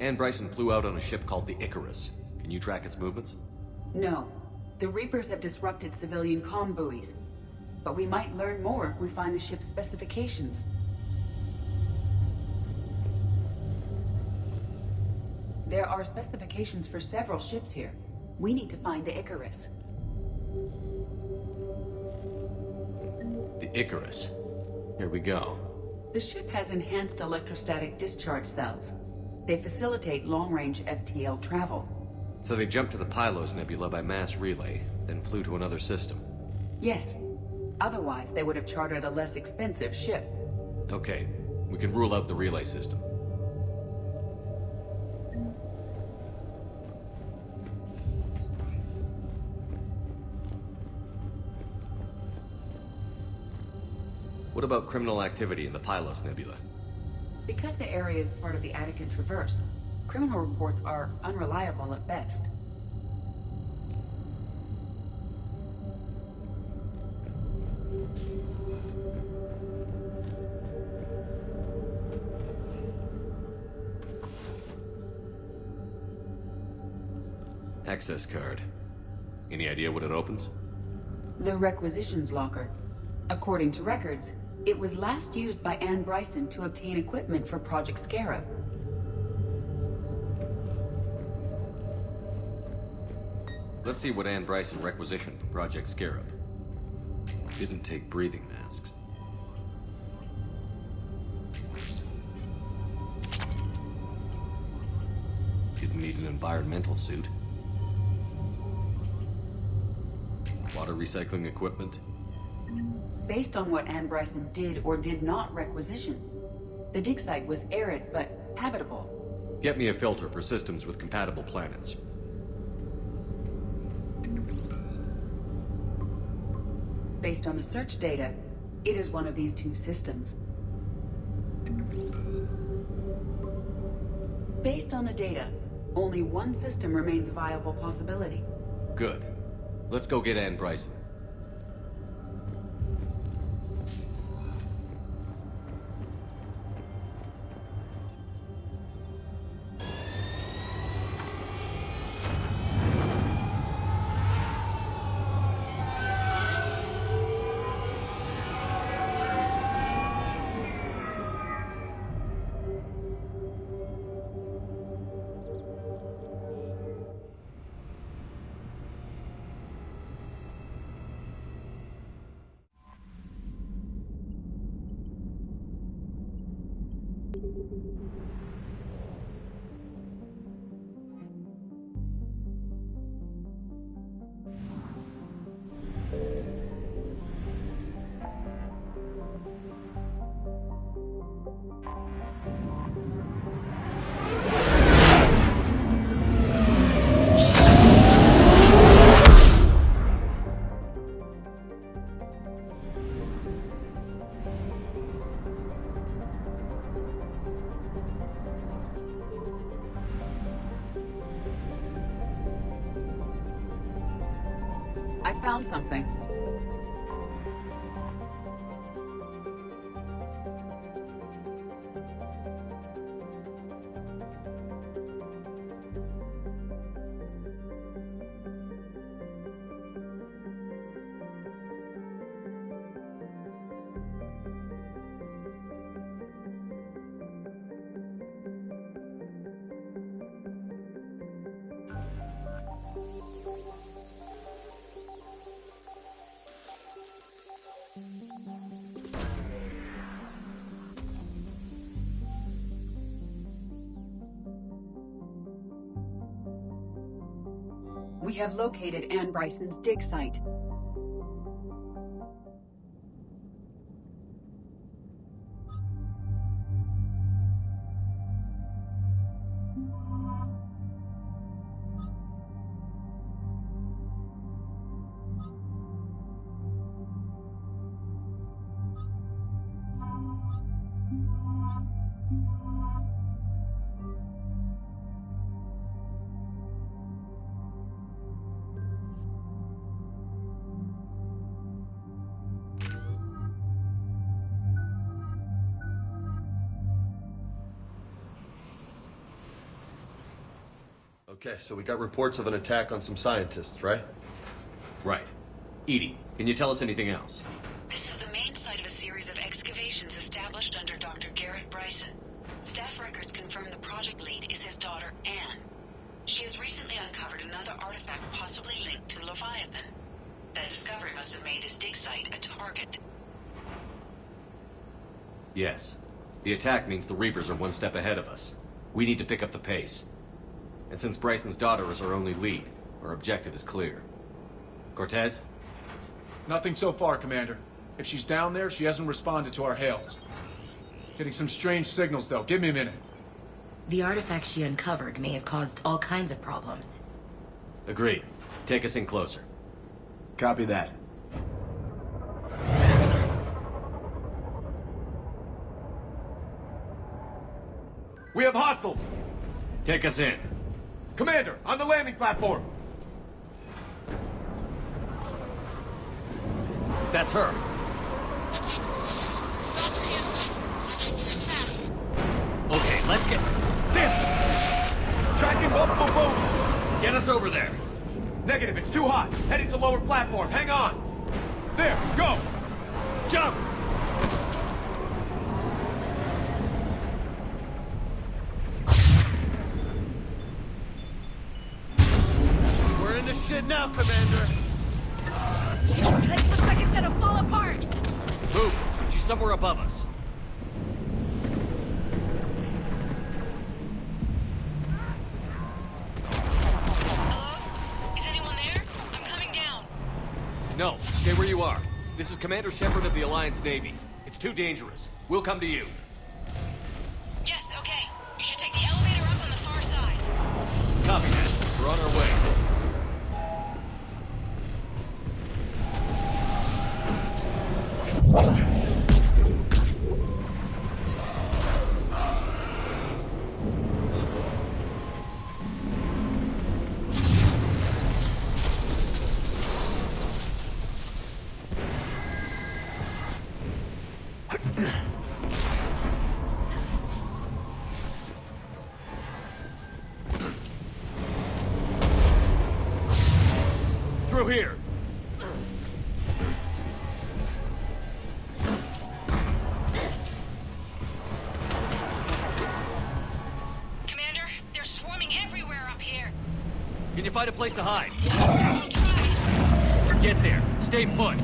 Ann Bryson flew out on a ship called the Icarus. Can you track its movements? No. The Reapers have disrupted civilian comm buoys. But we might learn more if we find the ship's specifications. There are specifications for several ships here. We need to find the Icarus. The Icarus. Here we go. The ship has enhanced electrostatic discharge cells. They facilitate long-range FTL travel. So they jumped to the Pylos Nebula by mass relay, then flew to another system. Yes. Otherwise, they would have chartered a less expensive ship. Okay, we can rule out the relay system. What about criminal activity in the Pylos Nebula? Because the area is part of the Attica Traverse, criminal reports are unreliable at best. Access card. Any idea what it opens? The Requisitions Locker. According to records, it was last used by Ann Bryson to obtain equipment for Project Scarab. Let's see what Ann Bryson requisitioned for Project Scarab. Didn't take breathing masks. Didn't need an environmental suit. Water recycling equipment. Based on what Ann Bryson did or did not requisition, the dig site was arid but habitable. Get me a filter for systems with compatible planets. Based on the search data, it is one of these two systems. Based on the data, only one system remains a viable possibility. Good. Let's go get Ann Bryson. found something. We have located Ann Bryson's dig site. Okay, so we got reports of an attack on some scientists, right? Right. Edie, can you tell us anything else? This is the main site of a series of excavations established under Dr. Garrett Bryson. Staff records confirm the project lead is his daughter, Anne. She has recently uncovered another artifact possibly linked to Leviathan. That discovery must have made this dig site a target. Yes. The attack means the Reapers are one step ahead of us. We need to pick up the pace. And since Bryson's daughter is our only lead, our objective is clear. Cortez? Nothing so far, Commander. If she's down there, she hasn't responded to our hails. Getting some strange signals, though. Give me a minute. The artifact she uncovered may have caused all kinds of problems. Agreed. Take us in closer. Copy that. We have hostiles! Take us in. Commander, on the landing platform! That's her. Okay, let's get... Damn! Tracking multiple boats! Get us over there. Negative, it's too hot. Heading to lower platform, hang on! There, go! Jump! We're in the shit now, Commander! This looks like it's gonna fall apart! Move! She's somewhere above us. Hello? Is anyone there? I'm coming down. No, stay where you are. This is Commander Shepard of the Alliance Navy. It's too dangerous. We'll come to you. Yes, okay. You should take the elevator up on the far side. Copy that. We're on our way. Through here. Commander, they're swarming everywhere up here. Can you find a place to hide? I'll try. Get there. Stay put.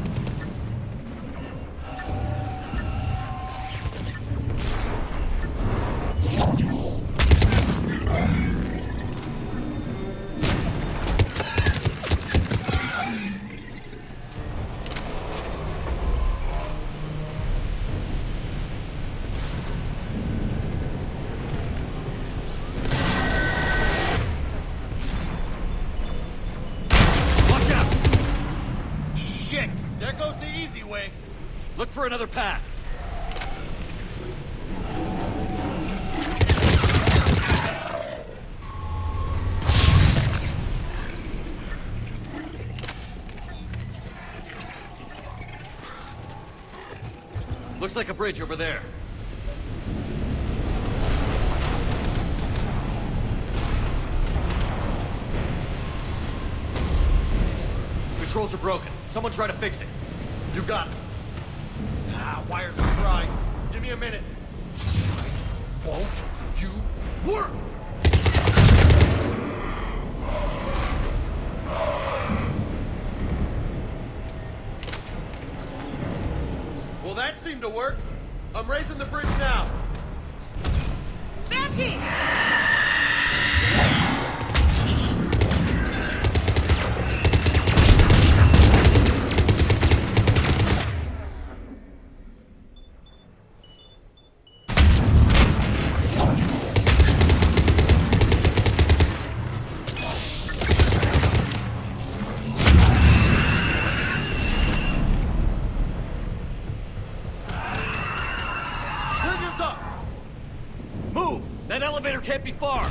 Look for another path. Looks like a bridge over there. Controls are broken. Someone try to fix it. You got it. Wires are fried. Give me a minute. Won't you work? Well, that seemed to work. I'm raising the bridge now. Banshee! Can't be far.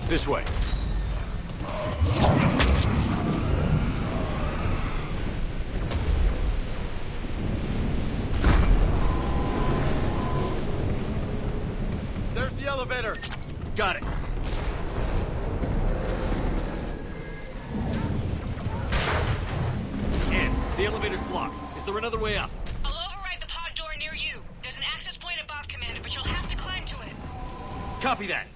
This way. There's the elevator. Got it. The elevator's blocked. Is there another way up? I'll override the pod door near you. There's an access point above, Commander, but you'll have to climb to it. Copy that.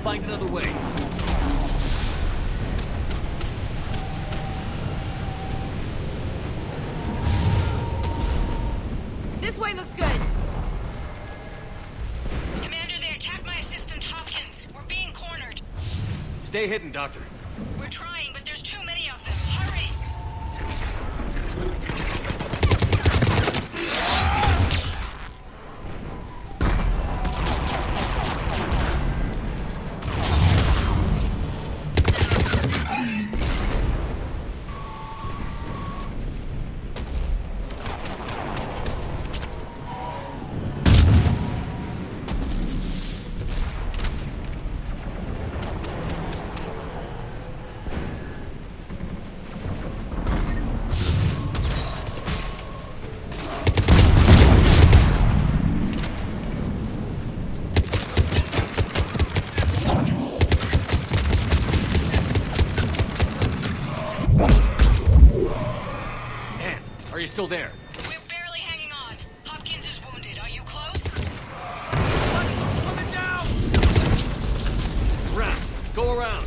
Find another way. This way looks good. Commander, they attacked my assistant Hopkins. We're being cornered. Stay hidden, Doctor. We're trying, but there's too many of them. Hurry! Are you still there? We're barely hanging on. Hopkins is wounded. Are you close? Coming down! Around. Go around.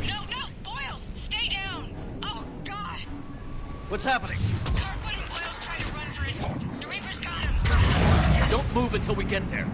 No! Boyles! Stay down! Oh, God! What's happening? Kirkwood and Boyles tried to run for it. The Reapers got him. Don't move until we get there.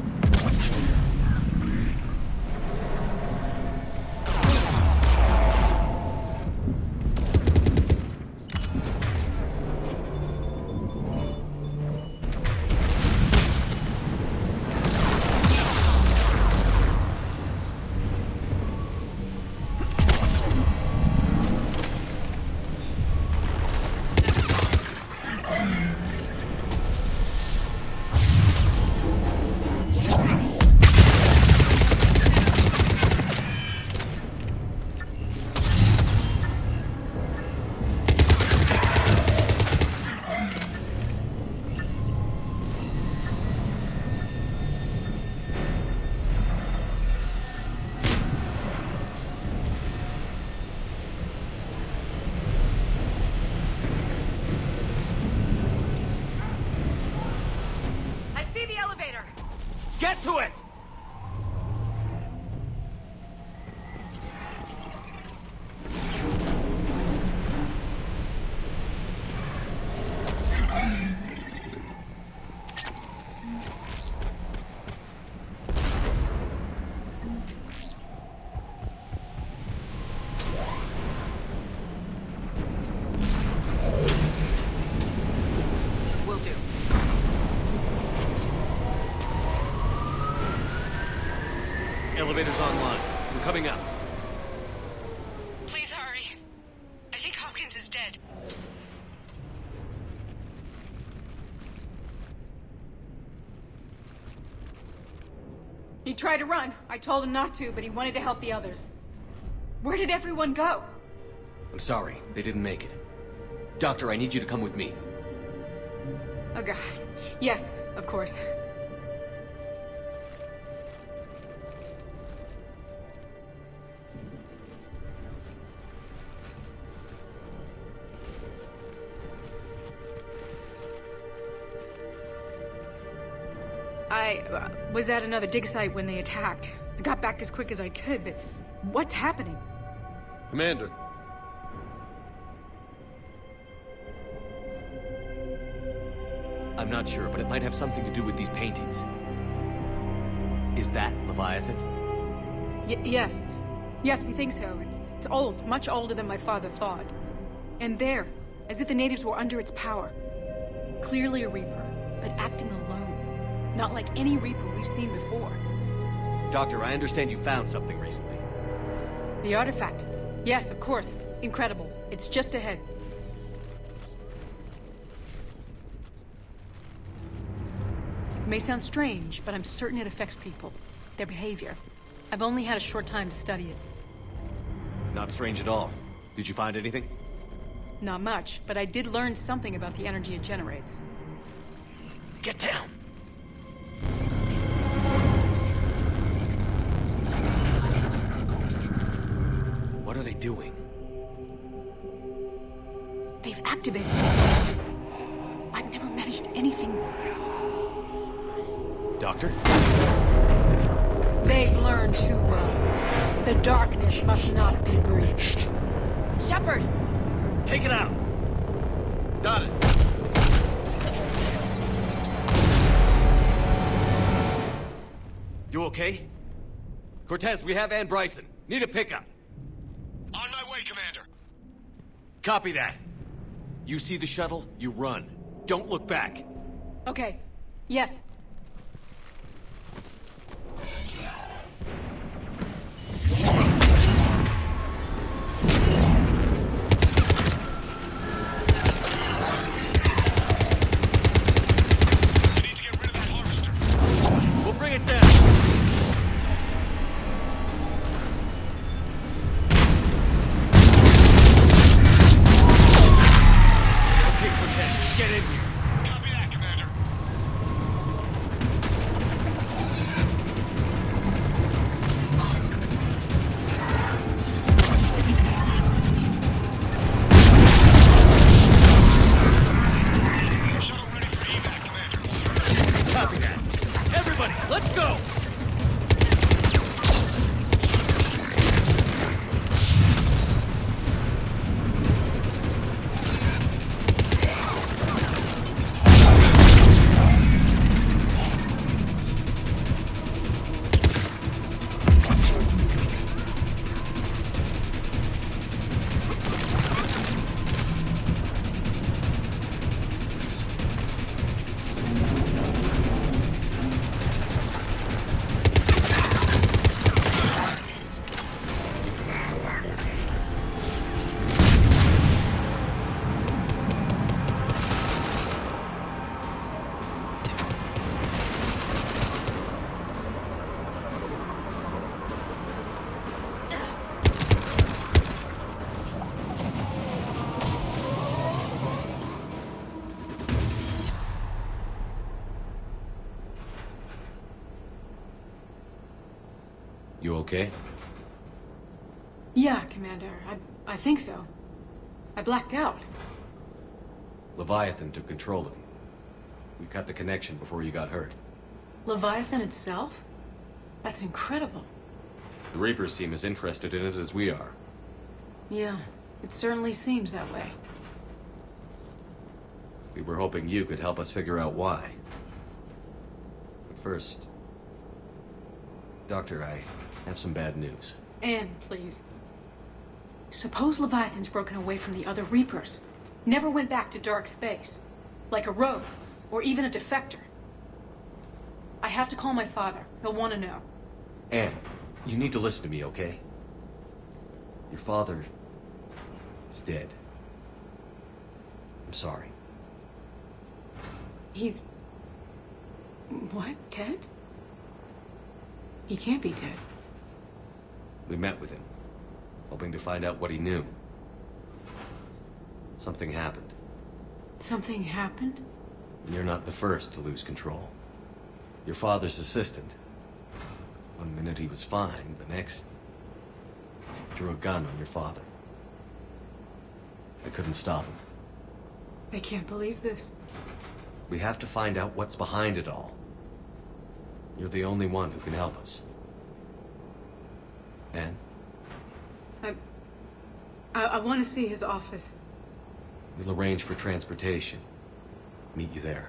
Get to it! Elevator's online. I'm coming up. Please hurry. I think Hopkins is dead. He tried to run. I told him not to, but he wanted to help the others. Where did everyone go? I'm sorry. They didn't make it. Doctor, I need you to come with me. Oh god. Yes, of course. I was at another dig site when they attacked. I got back as quick as I could, but what's happening? Commander. I'm not sure, but it might have something to do with these paintings. Is that Leviathan? Yes. Yes, we think so. It's old, much older than my father thought. And there, as if the natives were under its power. Clearly a Reaper, but acting alone. Not like any Reaper we've seen before. Doctor, I understand you found something recently. The artifact. Yes, of course. Incredible. It's just ahead. It may sound strange, but I'm certain it affects people. Their behavior. I've only had a short time to study it. Not strange at all. Did you find anything? Not much, but I did learn something about the energy it generates. Get down! What are they doing? They've activated it. I've never managed anything. Doctor? They've learned too well. The darkness must not be breached. Shepard! Take it out! Got it. You okay? Cortez, we have Ann Brайson. Need a pickup. On my way, Commander. Copy that. You see the shuttle, you run. Don't look back. Okay. Yes. You okay? Yeah, Commander. I think so. I blacked out. Leviathan took control of you. We cut the connection before you got hurt. Leviathan itself? That's incredible. The Reapers seem as interested in it as we are. Yeah, it certainly seems that way. We were hoping you could help us figure out why. But first... Doctor, I have some bad news. Anne, please. Suppose Leviathan's broken away from the other Reapers. Never went back to dark space. Like a rogue, or even a defector. I have to call my father. He'll want to know. Anne, you need to listen to me, okay? Your father... is dead. I'm sorry. He's... what? Dead? He can't be dead. We met with him, hoping to find out what he knew. Something happened. Something happened? You're not the first to lose control. Your father's assistant. One minute he was fine, the next... drew a gun on your father. I couldn't stop him. I can't believe this. We have to find out what's behind it all. You're the only one who can help us. Anne? I want to see his office. We'll arrange for transportation. Meet you there.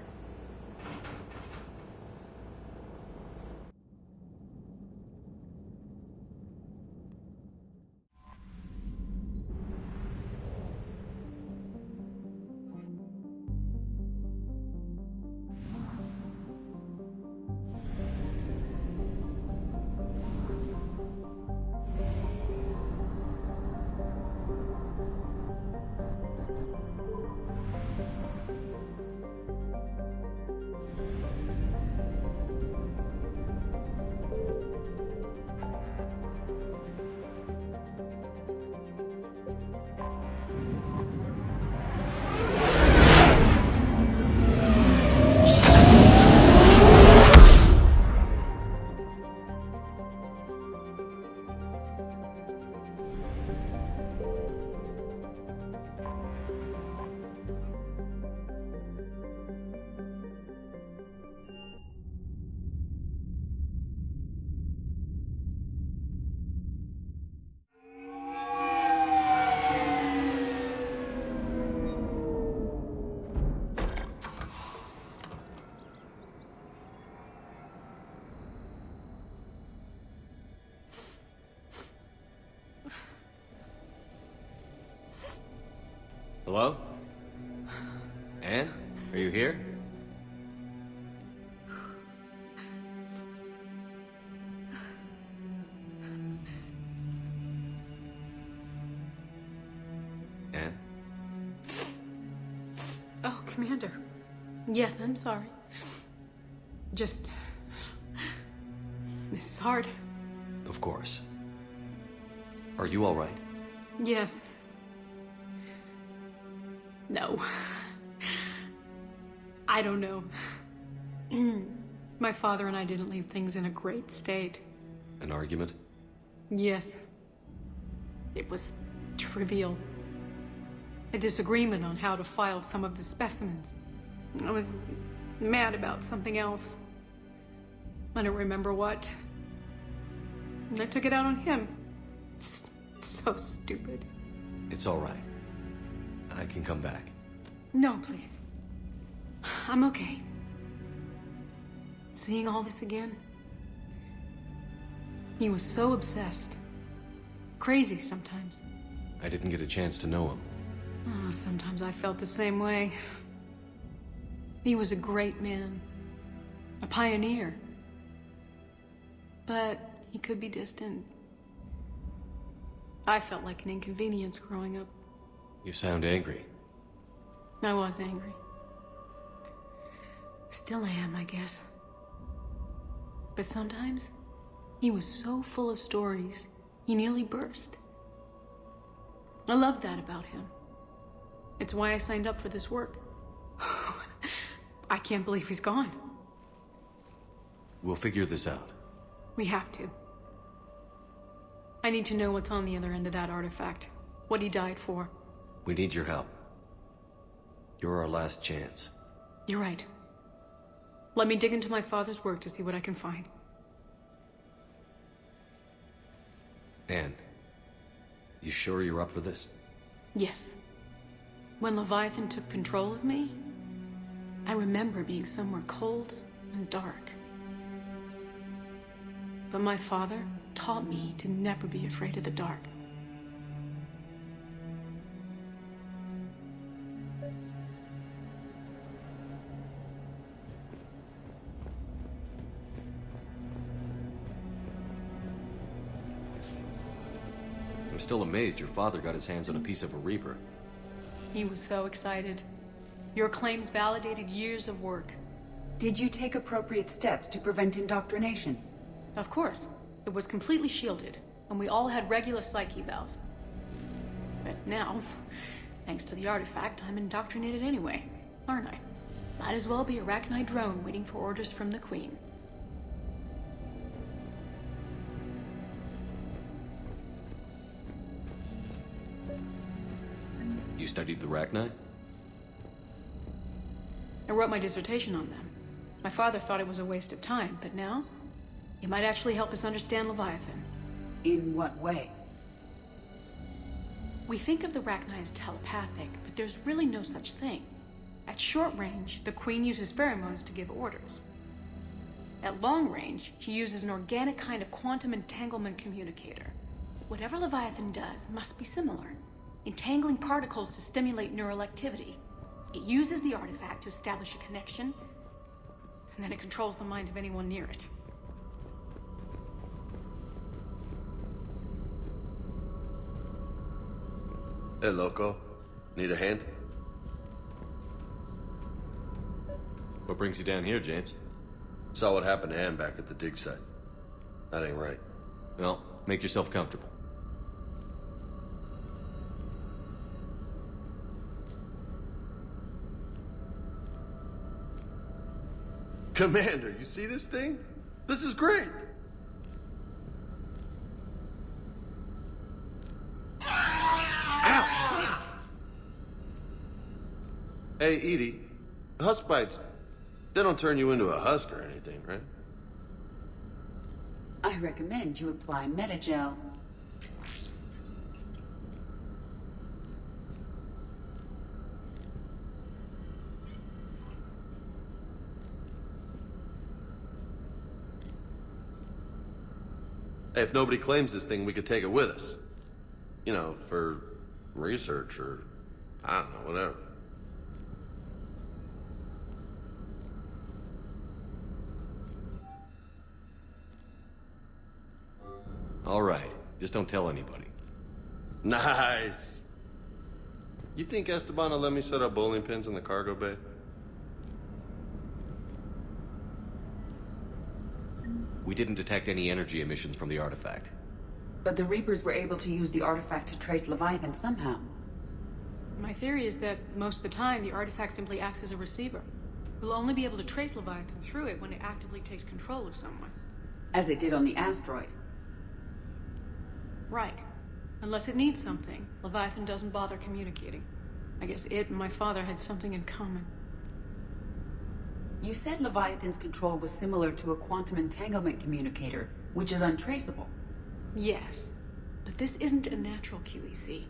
Hello? Anne? Are you here? Anne? Oh, Commander. Yes, I'm sorry. Just... this is hard. Of course. Are you all right? Yes. No. I don't know. My father and I didn't leave things in a great state. An argument? Yes. It was trivial. A disagreement on how to file some of the specimens. I was mad about something else. I don't remember what. And I took it out on him. So stupid. It's all right. I can come back. No, please. I'm okay. Seeing all this again. He was so obsessed. Crazy sometimes. I didn't get a chance to know him. Oh, sometimes I felt the same way. He was a great man. A pioneer. But he could be distant. I felt like an inconvenience growing up. You sound angry. I was angry. Still am, I guess. But sometimes, he was so full of stories, he nearly burst. I love that about him. It's why I signed up for this work. I can't believe he's gone. We'll figure this out. We have to. I need to know what's on the other end of that artifact. What he died for. We need your help. You're our last chance. You're right. Let me dig into my father's work to see what I can find. Anne, you sure you're up for this? Yes. When Leviathan took control of me, I remember being somewhere cold and dark. But my father taught me to never be afraid of the dark. I'm still amazed your father got his hands on a piece of a Reaper. He was so excited. Your claims validated years of work. Did you take appropriate steps to prevent indoctrination? Of course. It was completely shielded, and we all had regular psyche valves. But now, thanks to the artifact, I'm indoctrinated anyway, aren't I? Might as well be a Arachnite drone waiting for orders from the Queen. You studied the Arachnite? I wrote my dissertation on them. My father thought it was a waste of time, but now, it might actually help us understand Leviathan. In what way? We think of the Arachnite as telepathic, but there's really no such thing. At short range, the Queen uses pheromones to give orders. At long range, she uses an organic kind of quantum entanglement communicator. Whatever Leviathan does must be similar, entangling particles to stimulate neural activity. It uses the artifact to establish a connection, and then it controls the mind of anyone near it. Hey, Loco. Need a hand? What brings you down here, James? Saw what happened to Ann back at the dig site. That ain't right. Well, make yourself comfortable. Commander, you see this thing? This is great! Ouch! Hey, Edie, husk bites, they don't turn you into a husk or anything, right? I recommend you apply Metagel. Hey, if nobody claims this thing, we could take it with us. You know, for research or, I don't know, whatever. All right, just don't tell anybody. Nice. You think Esteban will let me set up bowling pins in the cargo bay? We didn't detect any energy emissions from the artifact. But the Reapers were able to use the artifact to trace Leviathan somehow. My theory is that most of the time, the artifact simply acts as a receiver. We'll only be able to trace Leviathan through it when it actively takes control of someone. As it did on the asteroid. Right. Unless it needs something, Leviathan doesn't bother communicating. I guess it and my father had something in common. You said Leviathan's control was similar to a quantum entanglement communicator, which is untraceable. Yes, but this isn't a natural QEC.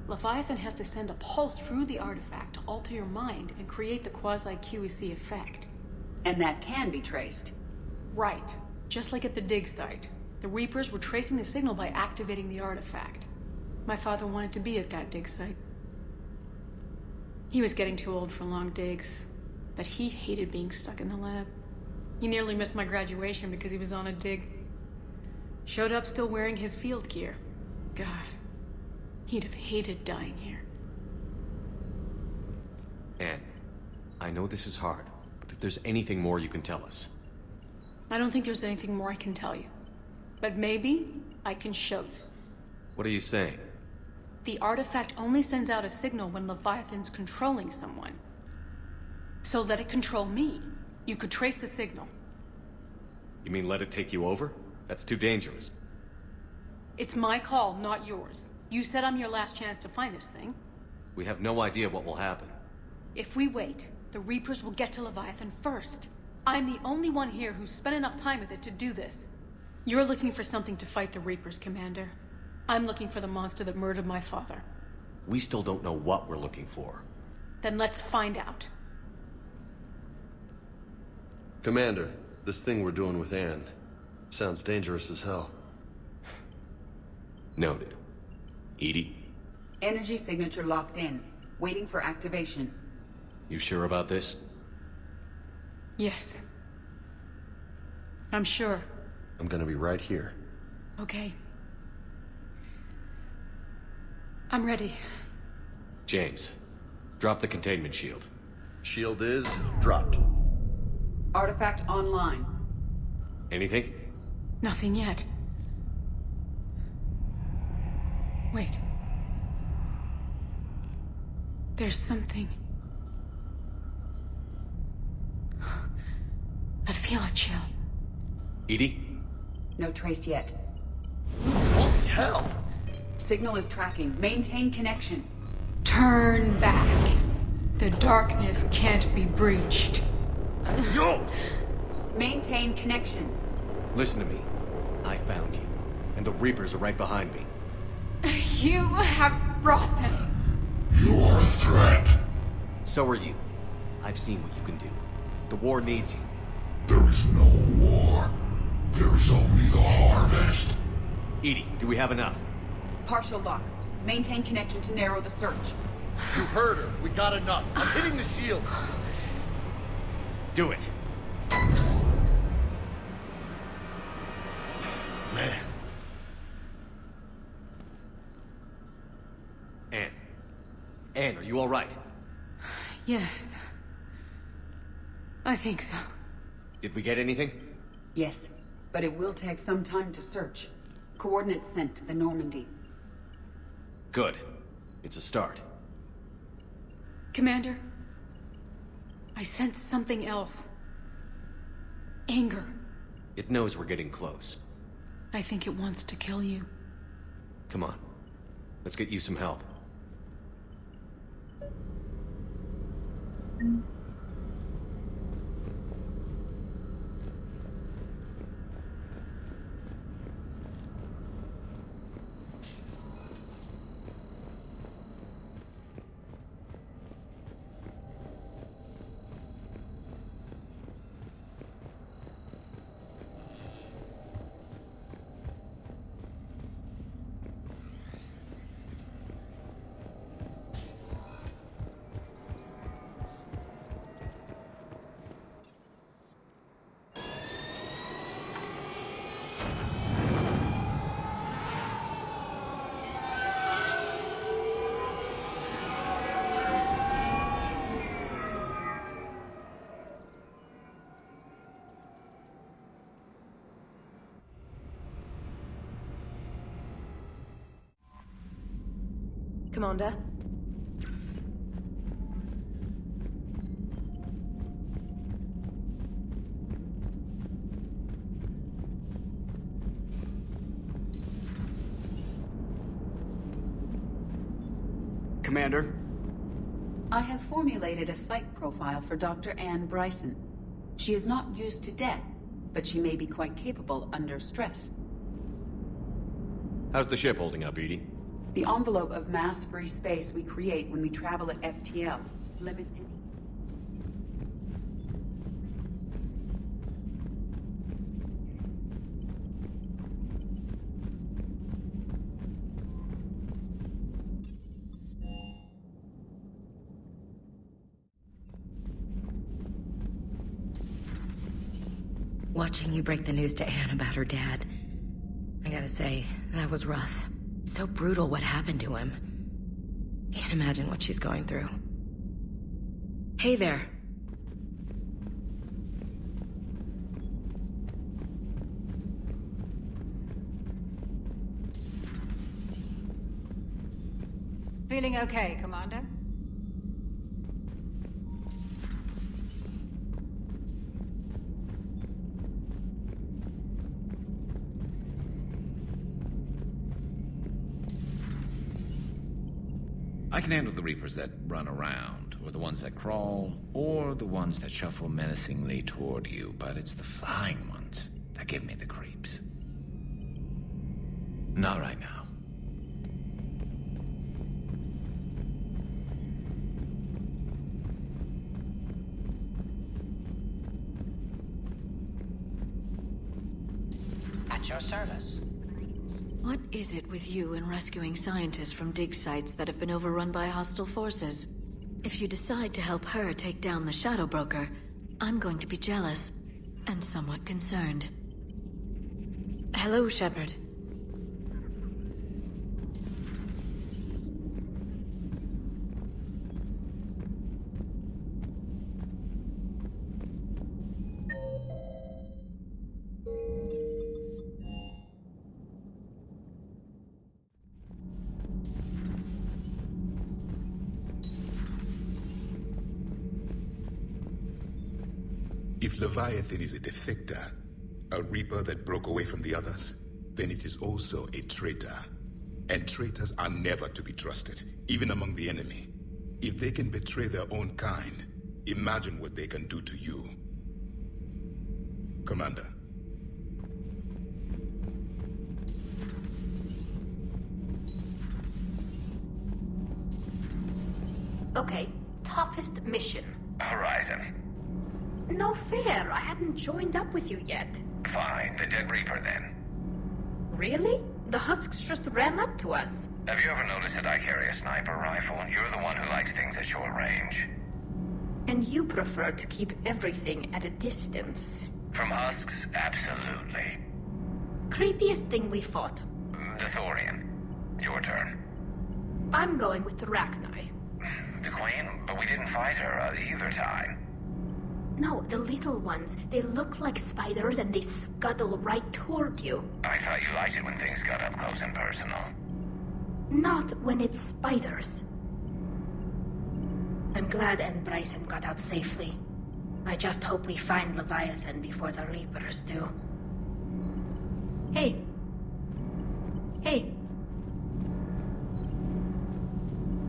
Leviathan has to send a pulse through the artifact to alter your mind and create the quasi-QEC effect. And that can be traced. Right. Just like at the dig site. The Reapers were tracing the signal by activating the artifact. My father wanted to be at that dig site. He was getting too old for long digs, but he hated being stuck in the lab. He nearly missed my graduation because he was on a dig. Showed up still wearing his field gear. God, he'd have hated dying here. Anne, I know this is hard, but if there's anything more you can tell us. I don't think there's anything more I can tell you. But maybe I can show you. What are you saying? The artifact only sends out a signal when Leviathan's controlling someone. So let it control me. You could trace the signal. You mean let it take you over? That's too dangerous. It's my call, not yours. You said I'm your last chance to find this thing. We have no idea what will happen. If we wait, the Reapers will get to Leviathan first. I'm the only one here who's spent enough time with it to do this. You're looking for something to fight the Reapers, Commander. I'm looking for the monster that murdered my father. We still don't know what we're looking for. Then let's find out. Commander, this thing we're doing with Ann sounds dangerous as hell. Noted. Edie? Energy signature locked in. Waiting for activation. You sure about this? Yes. I'm sure. I'm gonna be right here. Okay. I'm ready. James, drop the containment shield. Shield is dropped. Artifact online. Anything? Nothing yet. Wait. There's something. I feel a chill. Edie? No trace yet. Holy hell! Signal is tracking. Maintain connection. Turn back. The darkness can't be breached. Yo! Maintain connection. Listen to me. I found you, and the Reapers are right behind me. You have brought them. You are a threat. So are you. I've seen what you can do. The war needs you. There is no war. There is only the harvest. Edie, do we have enough? Partial lock. Maintain connection to narrow the search. You heard her. We got enough. I'm hitting the shield. Do it. Man. Ann, are you all right? Yes. I think so. Did we get anything? Yes, but it will take some time to search. Coordinates sent to the Normandy. Good. It's a start. Commander, I sense something else. Anger. It knows we're getting close. I think it wants to kill you. Come on. Let's get you some help. Commander? Commander? I have formulated a psych profile for Dr. Энn Brайson. She is not used to death, but she may be quite capable under stress. How's the ship holding up, Edie? The envelope of mass-free space we create when we travel at FTL limits any... Watching you break the news to Ann about her dad, I gotta say, that was rough. So brutal what happened to him. Can't imagine what she's going through. Hey there. Feeling okay, Commander? I can handle the Reapers that run around, or the ones that crawl, or the ones that shuffle menacingly toward you, but it's the flying ones that give me the creeps. Not right now. At your service. What is it with you and rescuing scientists from dig sites that have been overrun by hostile forces? If you decide to help her take down the Shadow Broker, I'm going to be jealous and somewhat concerned. Hello, Shepard. If Leviathan is a defector, a Reaper that broke away from the others, then it is also a traitor. And traitors are never to be trusted, even among the enemy. If they can betray their own kind, imagine what they can do to you. Commander. Okay, toughest mission. Horizon. No fair, I hadn't joined up with you yet. Fine, the Dead Reaper then. Really? The Husks just ran up to us. Have you ever noticed that I carry a sniper rifle? You're the one who likes things at short range. And you prefer to keep everything at a distance. From Husks? Absolutely. Creepiest thing we fought. The Thorian. Your turn. I'm going with the Rachni. The Queen? But we didn't fight her either time. No, the little ones. They look like spiders and they scuttle right toward you. I thought you liked it when things got up close and personal. Not when it's spiders. I'm glad Enn Brайson got out safely. I just hope we find Leviathan before the Reapers do. Hey. Hey.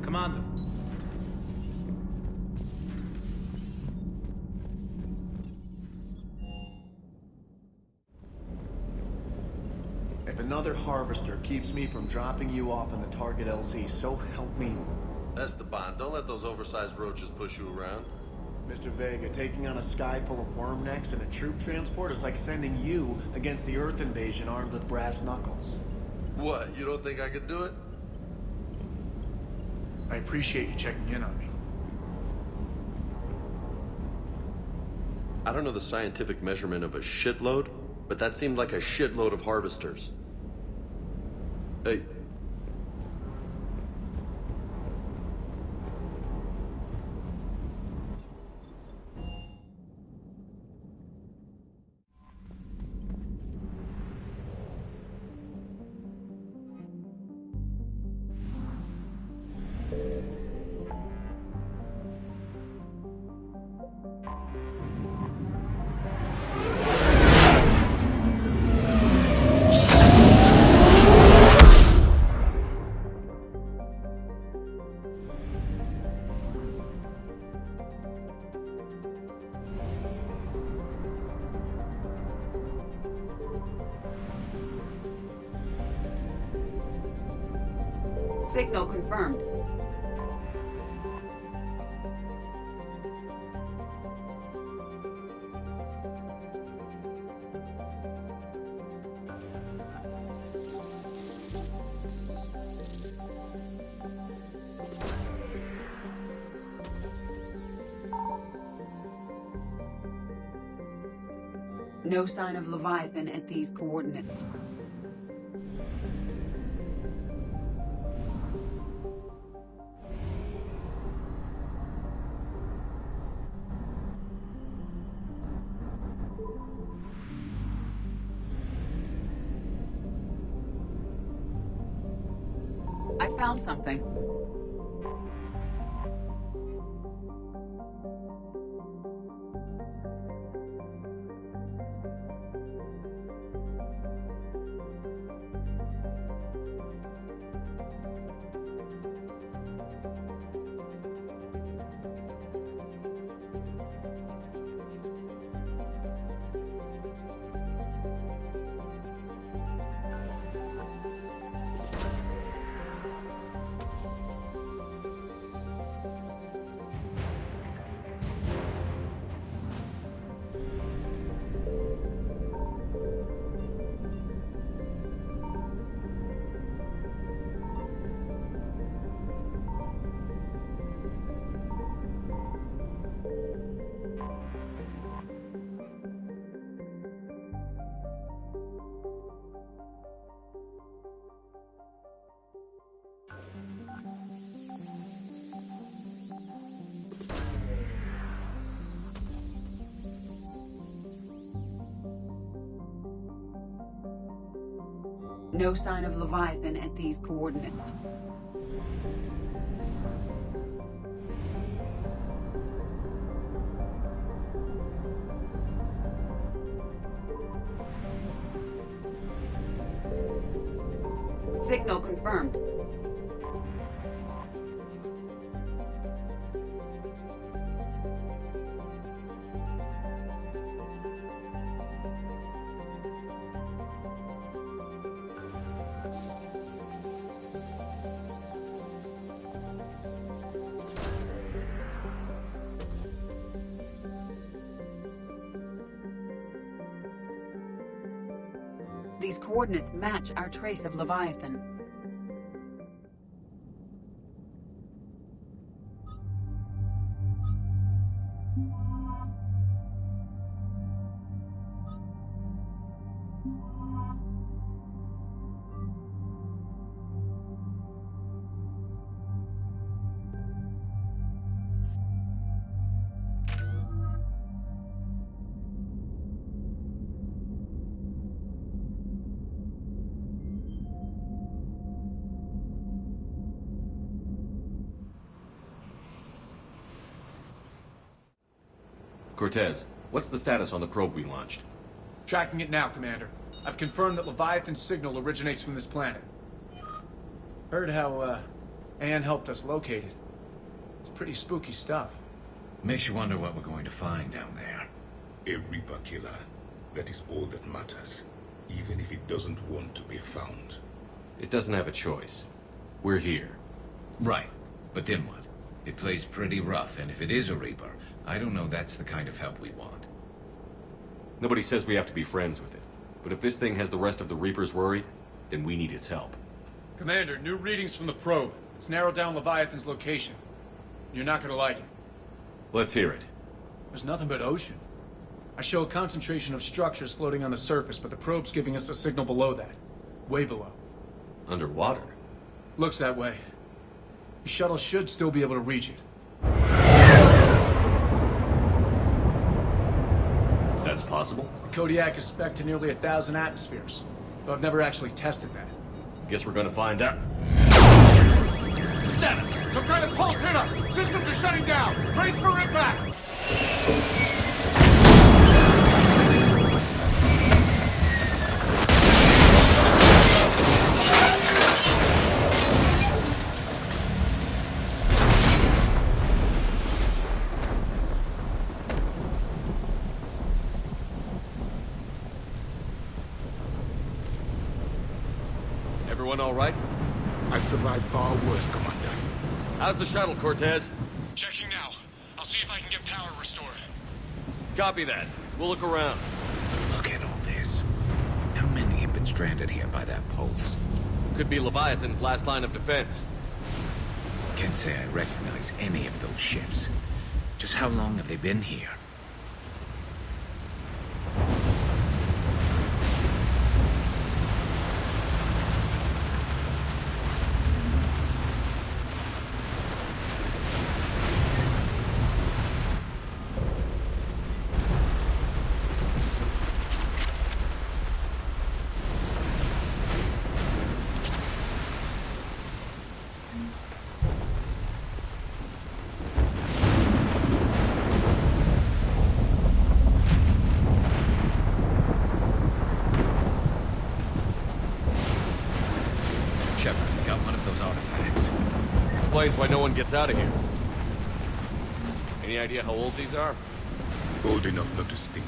Commander. If another Harvester keeps me from dropping you off on the target LZ, so help me. That's the bond. Don't let those oversized roaches push you around. Mr. Vega, taking on a sky full of worm necks and a troop transport is like sending you against the Earth invasion armed with brass knuckles. What? You don't think I could do it? I appreciate you checking in on me. I don't know the scientific measurement of a shitload, but that seemed like a shitload of harvesters. Hey. Signal confirmed. No sign of Leviathan at these coordinates. I found something. No sign of Leviathan at these coordinates. Signal confirmed. These coordinates match our trace of Leviathan. Cortez, what's the status on the probe we launched? Tracking it now, Commander. I've confirmed that Leviathan's signal originates from this planet. Heard how, Ann helped us locate it. It's pretty spooky stuff. Makes you wonder what we're going to find down there. A Reaper killer. That is all that matters. Even if it doesn't want to be found. It doesn't have a choice. We're here. Right. But then what? It plays pretty rough, and if it is a Reaper, I don't know that's the kind of help we want. Nobody says we have to be friends with it. But if this thing has the rest of the Reapers worried, then we need its help. Commander, new readings from the probe. It's narrowed down Leviathan's location. You're not gonna like it. Let's hear it. There's nothing but ocean. I show a concentration of structures floating on the surface, but the probe's giving us a signal below that. Way below. Underwater? Looks that way. The shuttle should still be able to reach it. That's possible? The Kodiak is spec'd to nearly 1,000 atmospheres, though I've never actually tested that. Guess we're gonna find out. Status! Some kind of pulse hit us! Systems are shutting down! Brace for impact! Everyone all right? I've survived far worse, Commander. How's the shuttle, Cortez? Checking now. I'll see if I can get power restored. Copy that. We'll look around. Look at all this. How many have been stranded here by that pulse? Could be Leviathan's last line of defense. Can't say I recognize any of those ships. Just how long have they been here? Explains why no one gets out of here. Any idea how old these are? Old enough not to stink.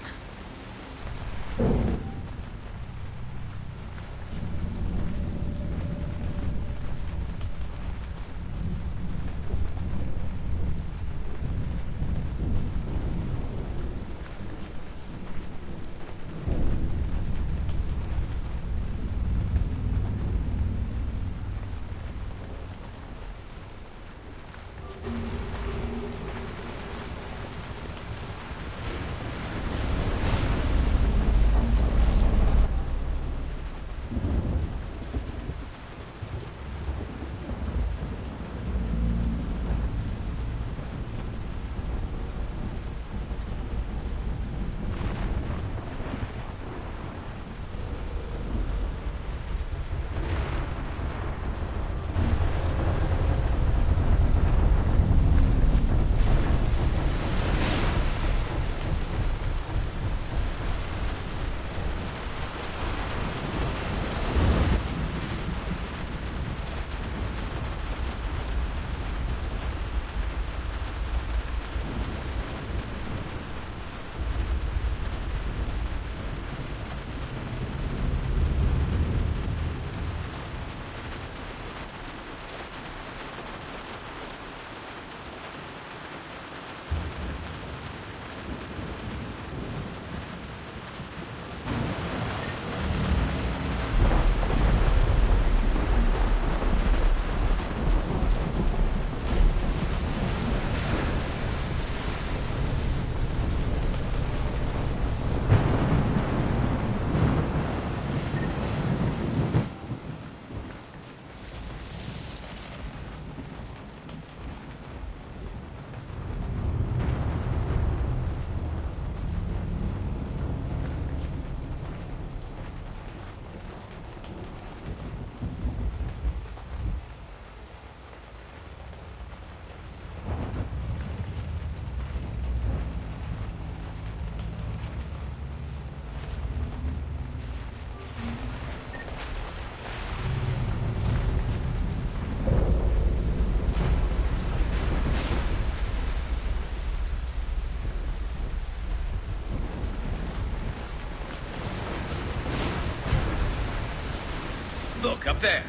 Look, up there.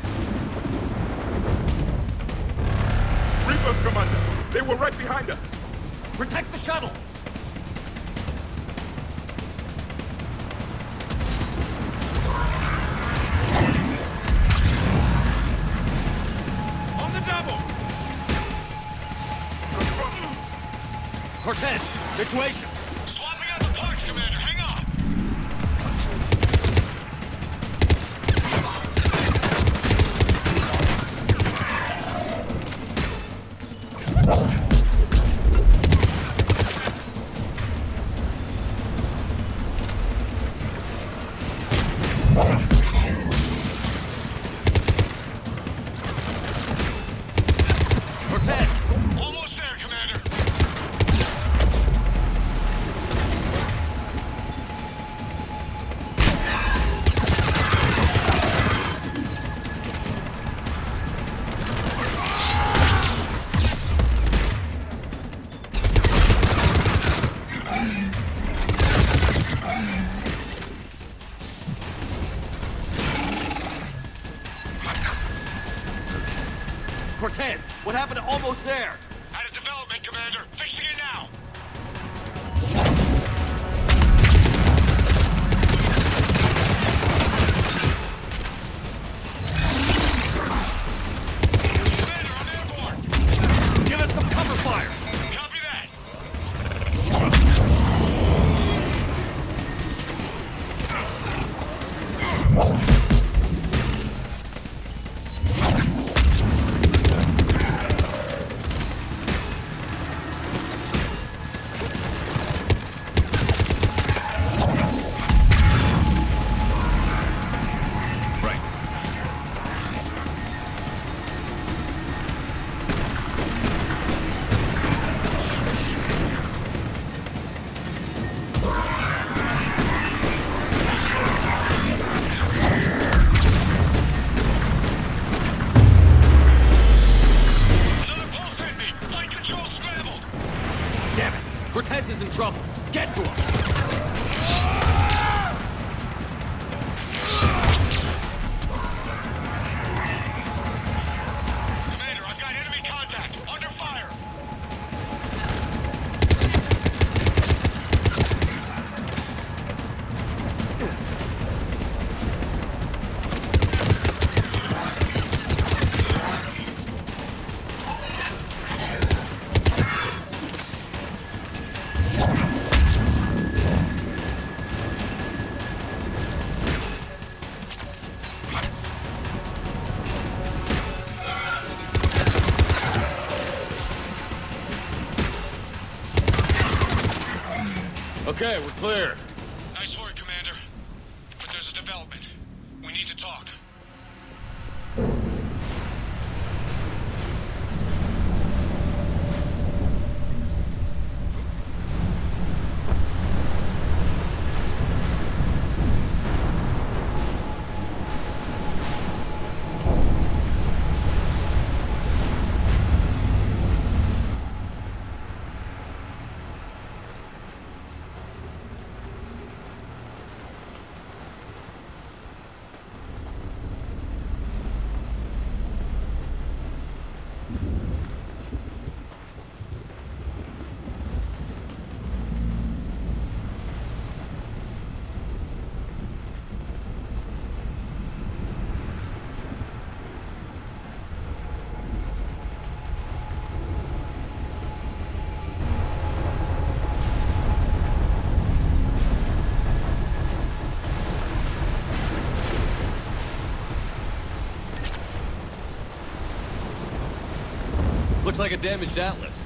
Reapers, Commander! They were right behind us! Protect the shuttle! On the double! Cortez, situation! Swapping out the parts, Commander. Hang on! Almost there, Commander. Cortez, what happened to almost there? Had a development, Commander. Fixing it now. Commander, I'm airborne. Give us some cover fire! Copy that. Another pulse hit me. Flight control scrambled. Damn it! Cortez is in trouble. Get to him! Commander, I've got enemy contact. Under fire. Okay, we're clear. Nice work, Commander. But there's a development. We need to talk. Looks like a damaged Atlas.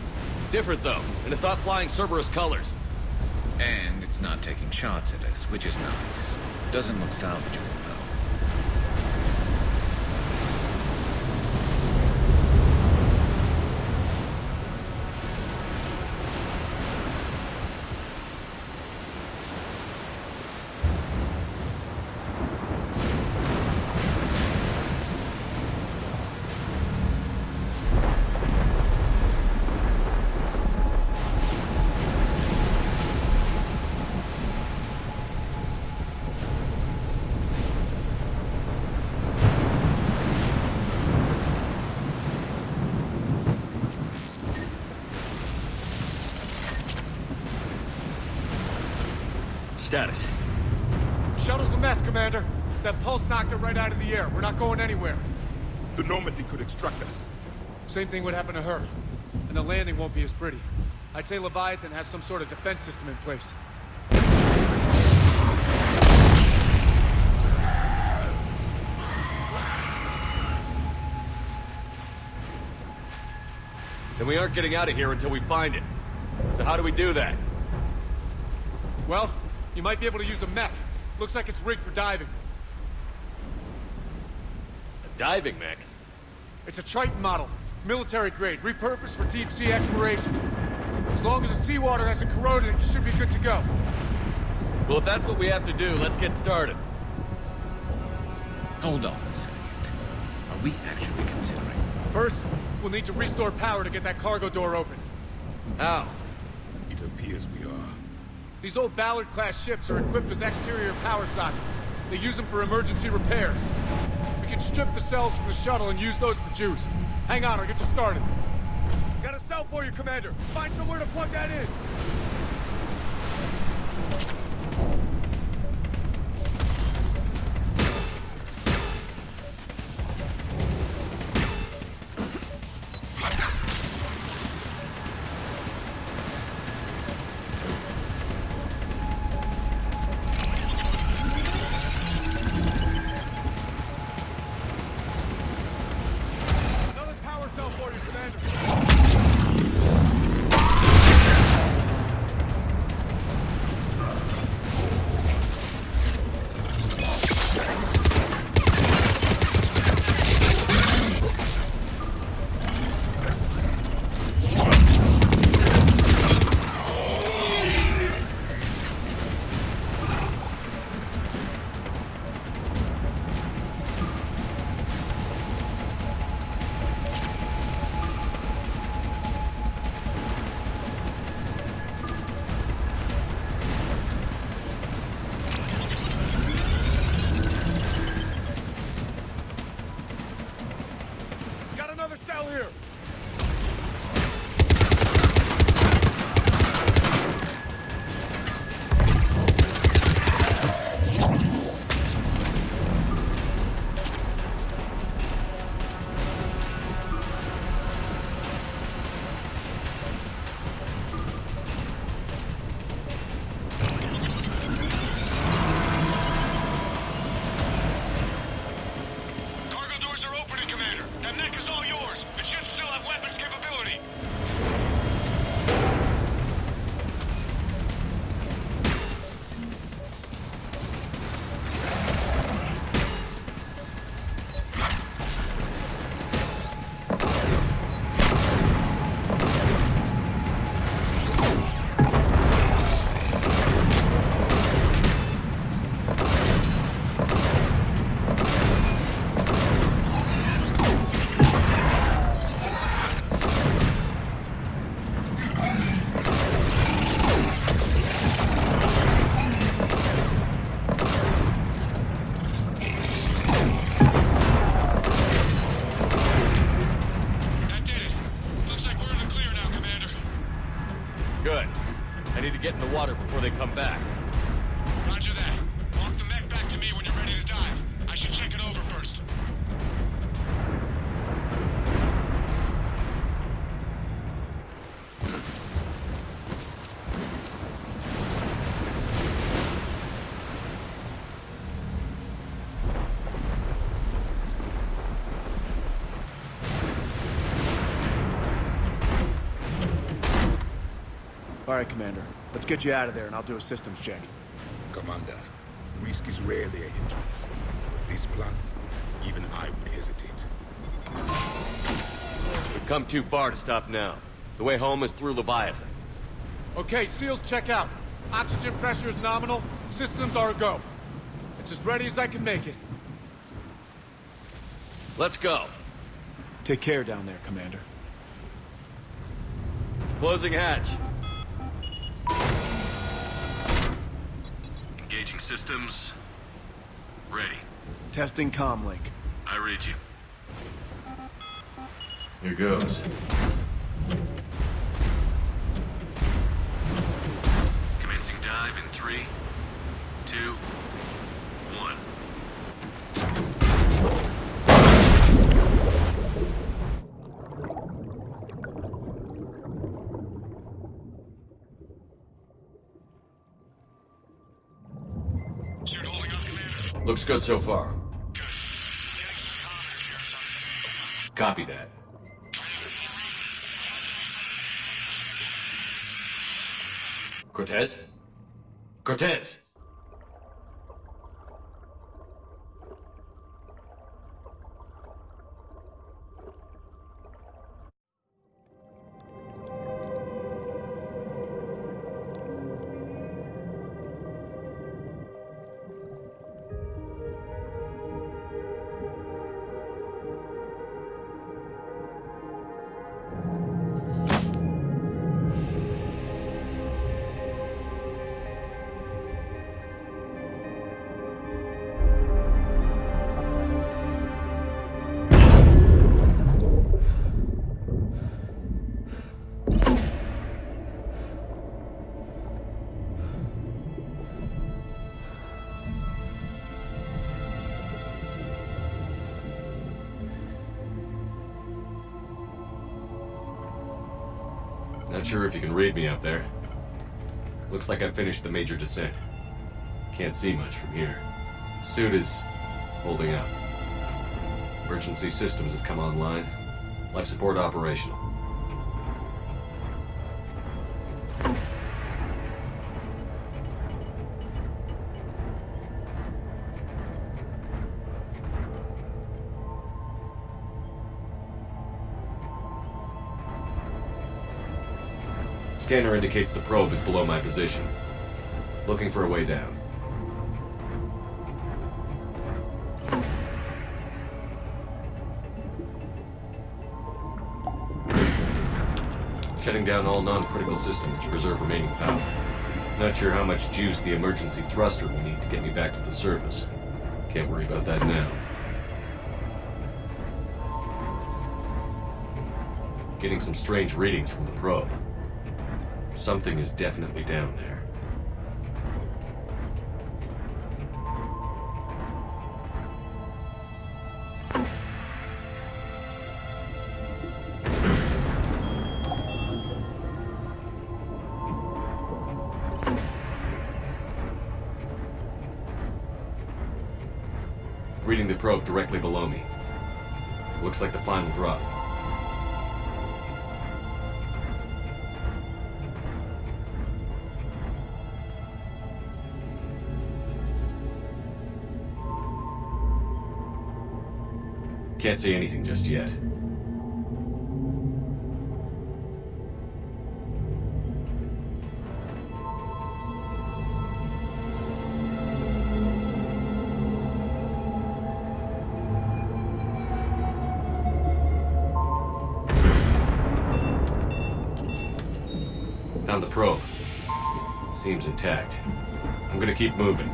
Different, though, and it's not flying Cerberus colors. And it's not taking shots at us, which is nice. Doesn't look salvageable, though. Status. Shuttle's a mess, Commander. That pulse knocked it right out of the air. We're not going anywhere. The Normandy could extract us. Same thing would happen to her. And the landing won't be as pretty. I'd say Leviathan has some sort of defense system in place. Then we aren't getting out of here until we find it. So how do we do that? Well, you might be able to use a mech. Looks like it's rigged for diving. A diving mech? It's a Triton model. Military grade, repurposed for deep sea exploration. As long as the seawater hasn't corroded, it should be good to go. Well, if that's what we have to do, let's get started. Hold on a second. Are we actually considering? First, we'll need to restore power to get that cargo door open. How? It appears we are. These old Ballard-class ships are equipped with exterior power sockets. They use them for emergency repairs. We can strip the cells from the shuttle and use those for juice. Hang on, I'll get you started. Got a cell for you, Commander. Find somewhere to plug that in. Get in the water before they come back. Roger that. Walk the mech back to me when you're ready to dive. I should check it over first. All right, Commander. Let's get you out of there, and I'll do a systems check. Commander, risk is rarely a hindrance. But this plan, even I would hesitate. We've come too far to stop now. The way home is through Leviathan. Okay, SEALs check out. Oxygen pressure is nominal. Systems are a go. It's as ready as I can make it. Let's go. Take care down there, Commander. Closing hatch. Engaging systems. Ready. Testing comlink. I read you. Here goes. Commencing dive in 3, Looks good so far. Copy that. Cortez? Cortez! Not sure if you can read me up there. Looks like I've finished the major descent. Can't see much from here. Suit is holding up. Emergency systems have come online. Life support operational. Scanner indicates the probe is below my position. Looking for a way down. Shutting down all non-critical systems to preserve remaining power. Not sure how much juice the emergency thruster will need to get me back to the surface. Can't worry about that now. Getting some strange readings from the probe. Something is definitely down there. Reading the probe directly below me. Looks like the final drop. Can't see anything just yet. Found the probe. Seems intact. I'm gonna keep moving.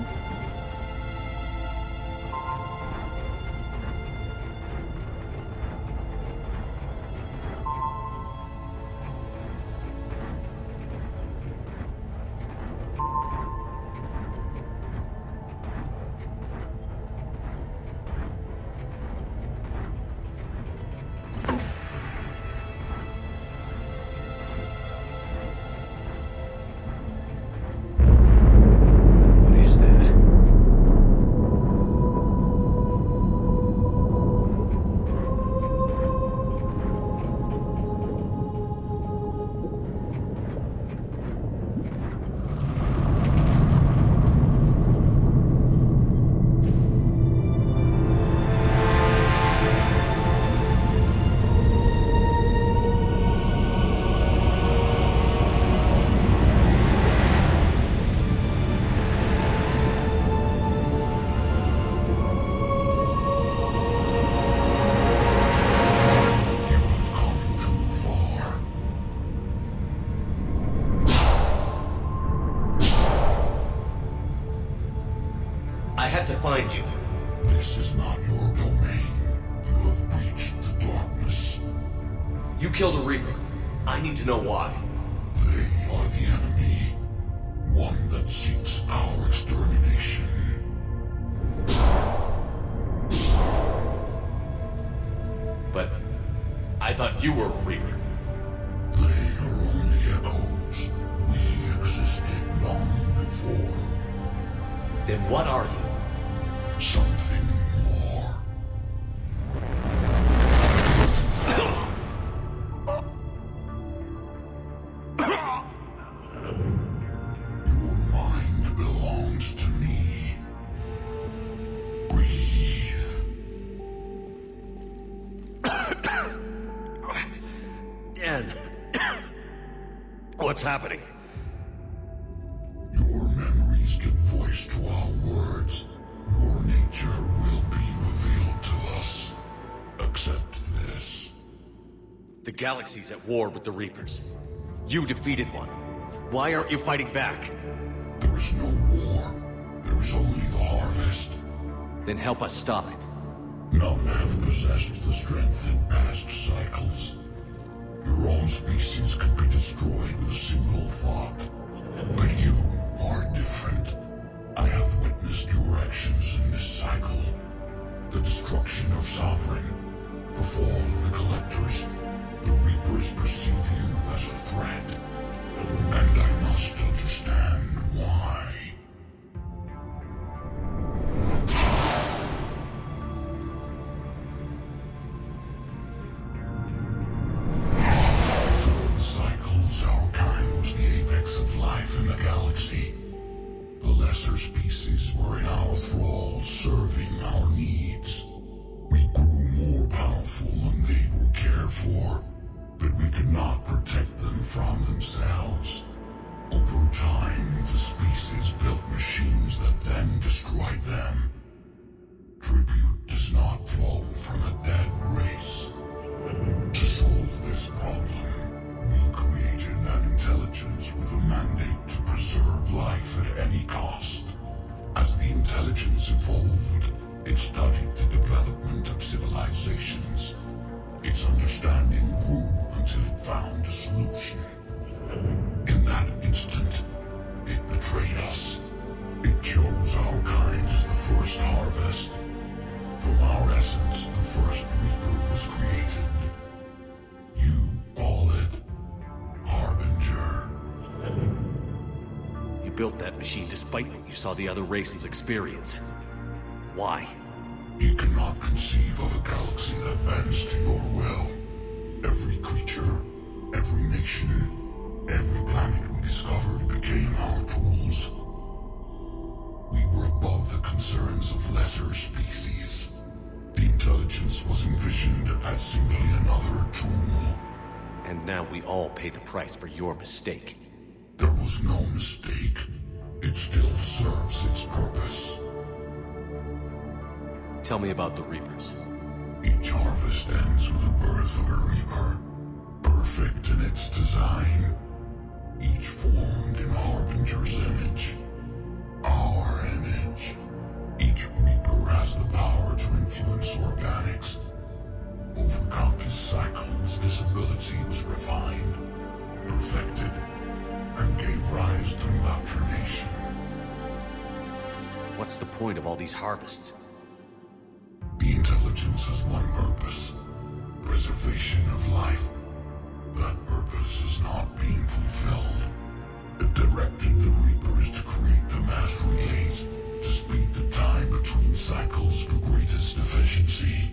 I had to find you. This is not your domain. You have breached the darkness. You killed a Reaper. I need to know why. They are the enemy. One that seeks our extermination. But I thought you were a Reaper. They are only echoes. We existed long before. Then what are you? Something more. Your mind belongs to me. Breathe. Ann, what's happening? Your memories give voice to our words. Your nature will be revealed to us. Accept this. The galaxy's at war with the Reapers. You defeated one. Why aren't you fighting back? There is no war. There is only the harvest. Then help us stop it. None have possessed the strength in past cycles. Your own species could be destroyed with a single thought. But you are different. I have witnessed your actions in this cycle. The destruction of Sovereign, the fall of the Collectors. The Reapers perceive you as a threat. And I must understand why. Before the cycles, our kind was the apex of life in the galaxy. The lesser species were in our thrall, serving our needs. We grew more powerful and they were cared for, but we could not protect them from themselves. Over time, the species built machines that then destroyed them. Tribute does not flow from a dead race. To solve this problem, we created an intelligence with a mandate to preserve life at any cost. As the intelligence evolved, it studied the development of civilizations. Its understanding grew until it found a solution. In that instant, it betrayed us. It chose our kind as the first harvest. From our essence, the first Reaper was created. You call it Harbinger. You built that machine despite what you saw the other races experience. Why? You cannot conceive of a galaxy that bends to your will. Every creature, every nation, every planet we discovered became our tools. We were above the concerns of lesser species. The intelligence was envisioned as simply another tool. And now we all pay the price for your mistake. There was no mistake. It still serves its purpose. Tell me about the Reapers. Each harvest ends with the birth of a Reaper, perfect in its design, each formed in Harbinger's image, our image. Each Reaper has the power to influence organics. Over countless cycles, this ability was refined, perfected, and gave rise to indoctrination. What's the point of all these harvests? The intelligence has one purpose: preservation of life. That purpose is not being fulfilled. It directed the Reapers to create the mass relays to speed the time between cycles for greatest efficiency.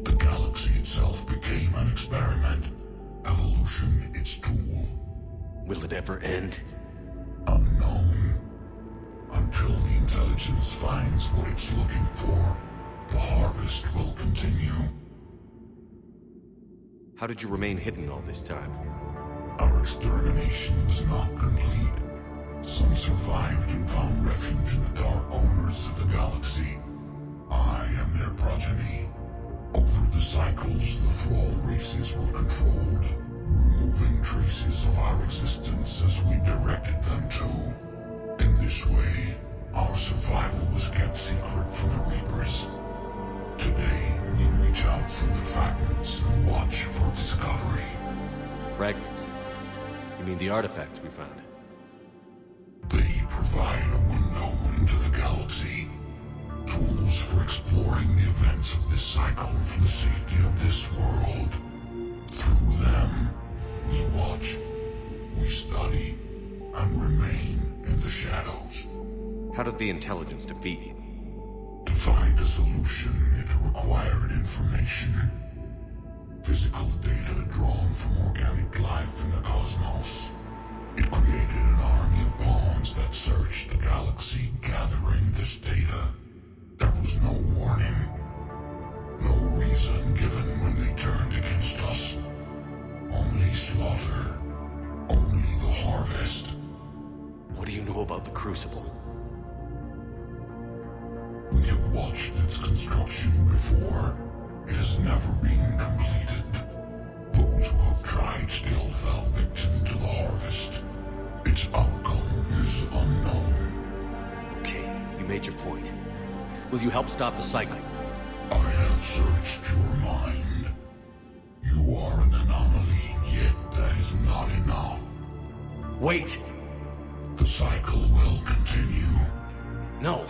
The galaxy itself became an experiment, evolution its tool. Will it ever end? Unknown. Until the intelligence finds what it's looking for, the harvest will continue. How did you remain hidden all this time? Our extermination was not complete. Some survived and found refuge in the dark corners of the galaxy. I am their progeny. Over the cycles, the thrall races were controlled, removing traces of our existence as we directed them to. In this way, our survival was kept secret from the Reapers. Today, we reach out through the fragments and watch for discovery. Fragments? You mean the artifacts we found? They provide a window into the galaxy. Tools for exploring the events of this cycle for the safety of this world. Through them, we watch, we study, and remain in the shadows. How did the intelligence defeat you? To find solution, it required information. Physical data drawn from organic life in the cosmos. It created an army of pawns that searched the galaxy, gathering this data. There was no warning. No reason given when they turned against us. Only slaughter. Only the harvest. What do you know about the Crucible? We have watched its construction before. It has never been completed. Those who have tried still fell victim to the harvest. Its outcome is unknown. Okay, you made your point. Will you help stop the cycle? I have searched your mind. You are an anomaly, yet that is not enough. Wait! The cycle will continue. No.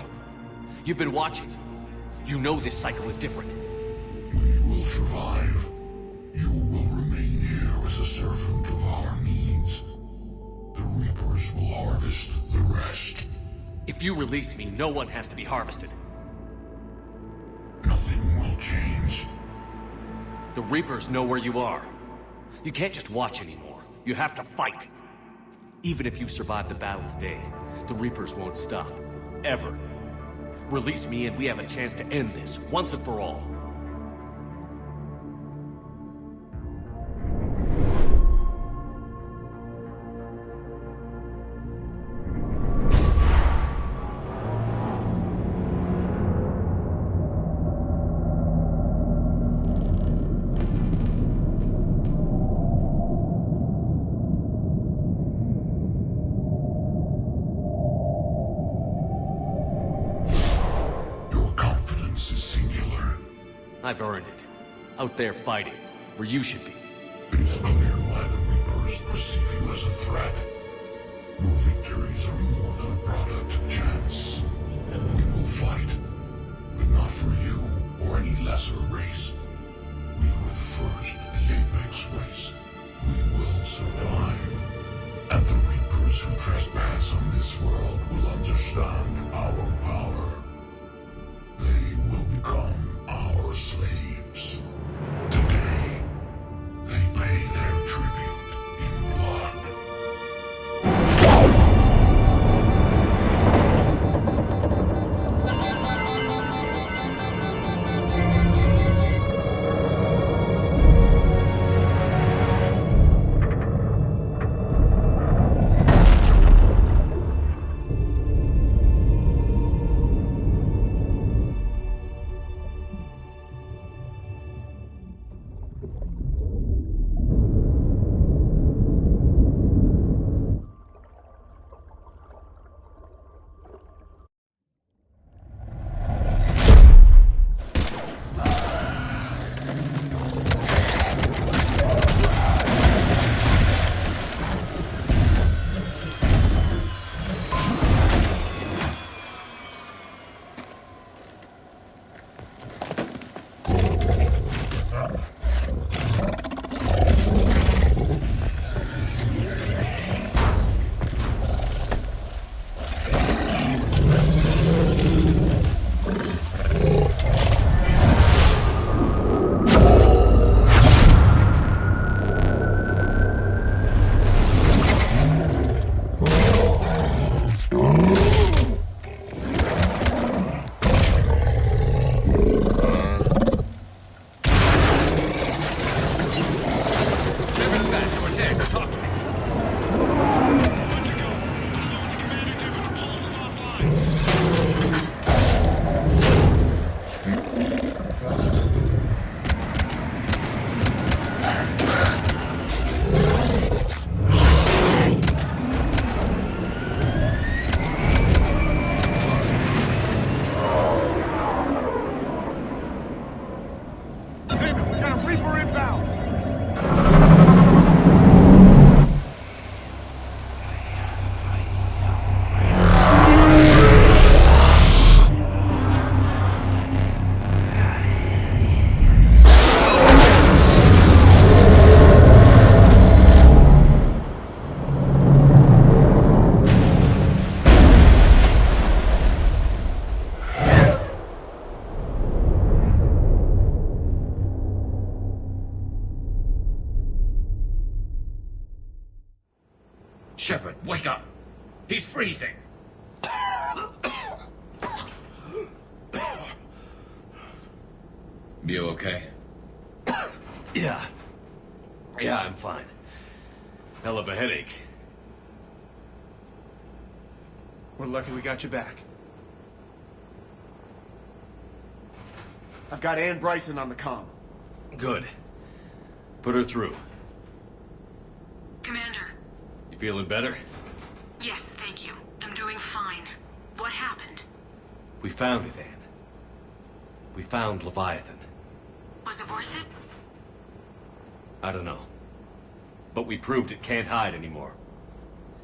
You've been watching. You know this cycle is different. We will survive. You will remain here as a servant of our needs. The Reapers will harvest the rest. If you release me, no one has to be harvested. Nothing will change. The Reapers know where you are. You can't just watch anymore. You have to fight. Even if you survive the battle today, the Reapers won't stop. Ever. Release me and we have a chance to end this, once and for all. I've earned it. Out there fighting, where you should be. It is clear why the Reapers perceive you as a threat. Your victories are more than a product of chance. We will fight, but not for you or any lesser race. We were the first, the Apex race. We will survive. And the Reapers who trespass on this world will understand our power. They will become our slaves. Today, they pay their tribute in blood. Shepard, wake up! He's freezing! You okay? Yeah. Yeah, I'm fine. Hell of a headache. We're lucky we got you back. I've got Энn Brайson on the comm. Good. Put her through. Commander. You feeling better? Yes, thank you. I'm doing fine. What happened? We found it, Anne. We found Leviathan. Was it worth it? I don't know. But we proved it can't hide anymore.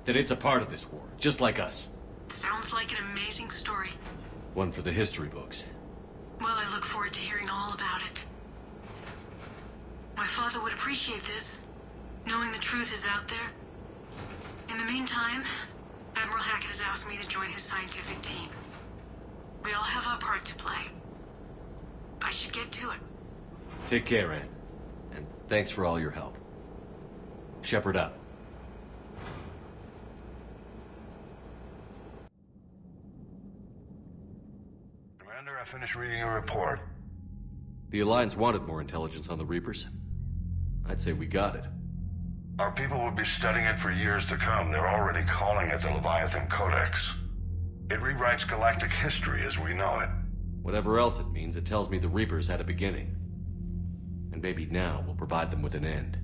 That it's a part of this war, just like us. Sounds like an amazing story. One for the history books. Well, I look forward to hearing all about it. My father would appreciate this, knowing the truth is out there. In the meantime, Admiral Hackett has asked me to join his scientific team. We all have our part to play. I should get to it. Take care, Anne. And thanks for all your help. Shepard up. Commander, I finished reading your report. The Alliance wanted more intelligence on the Reapers. I'd say we got it. Our people will be studying it for years to come. They're already calling it the Leviathan Codex. It rewrites galactic history as we know it. Whatever else it means, it tells me the Reapers had a beginning. And maybe now we'll provide them with an end.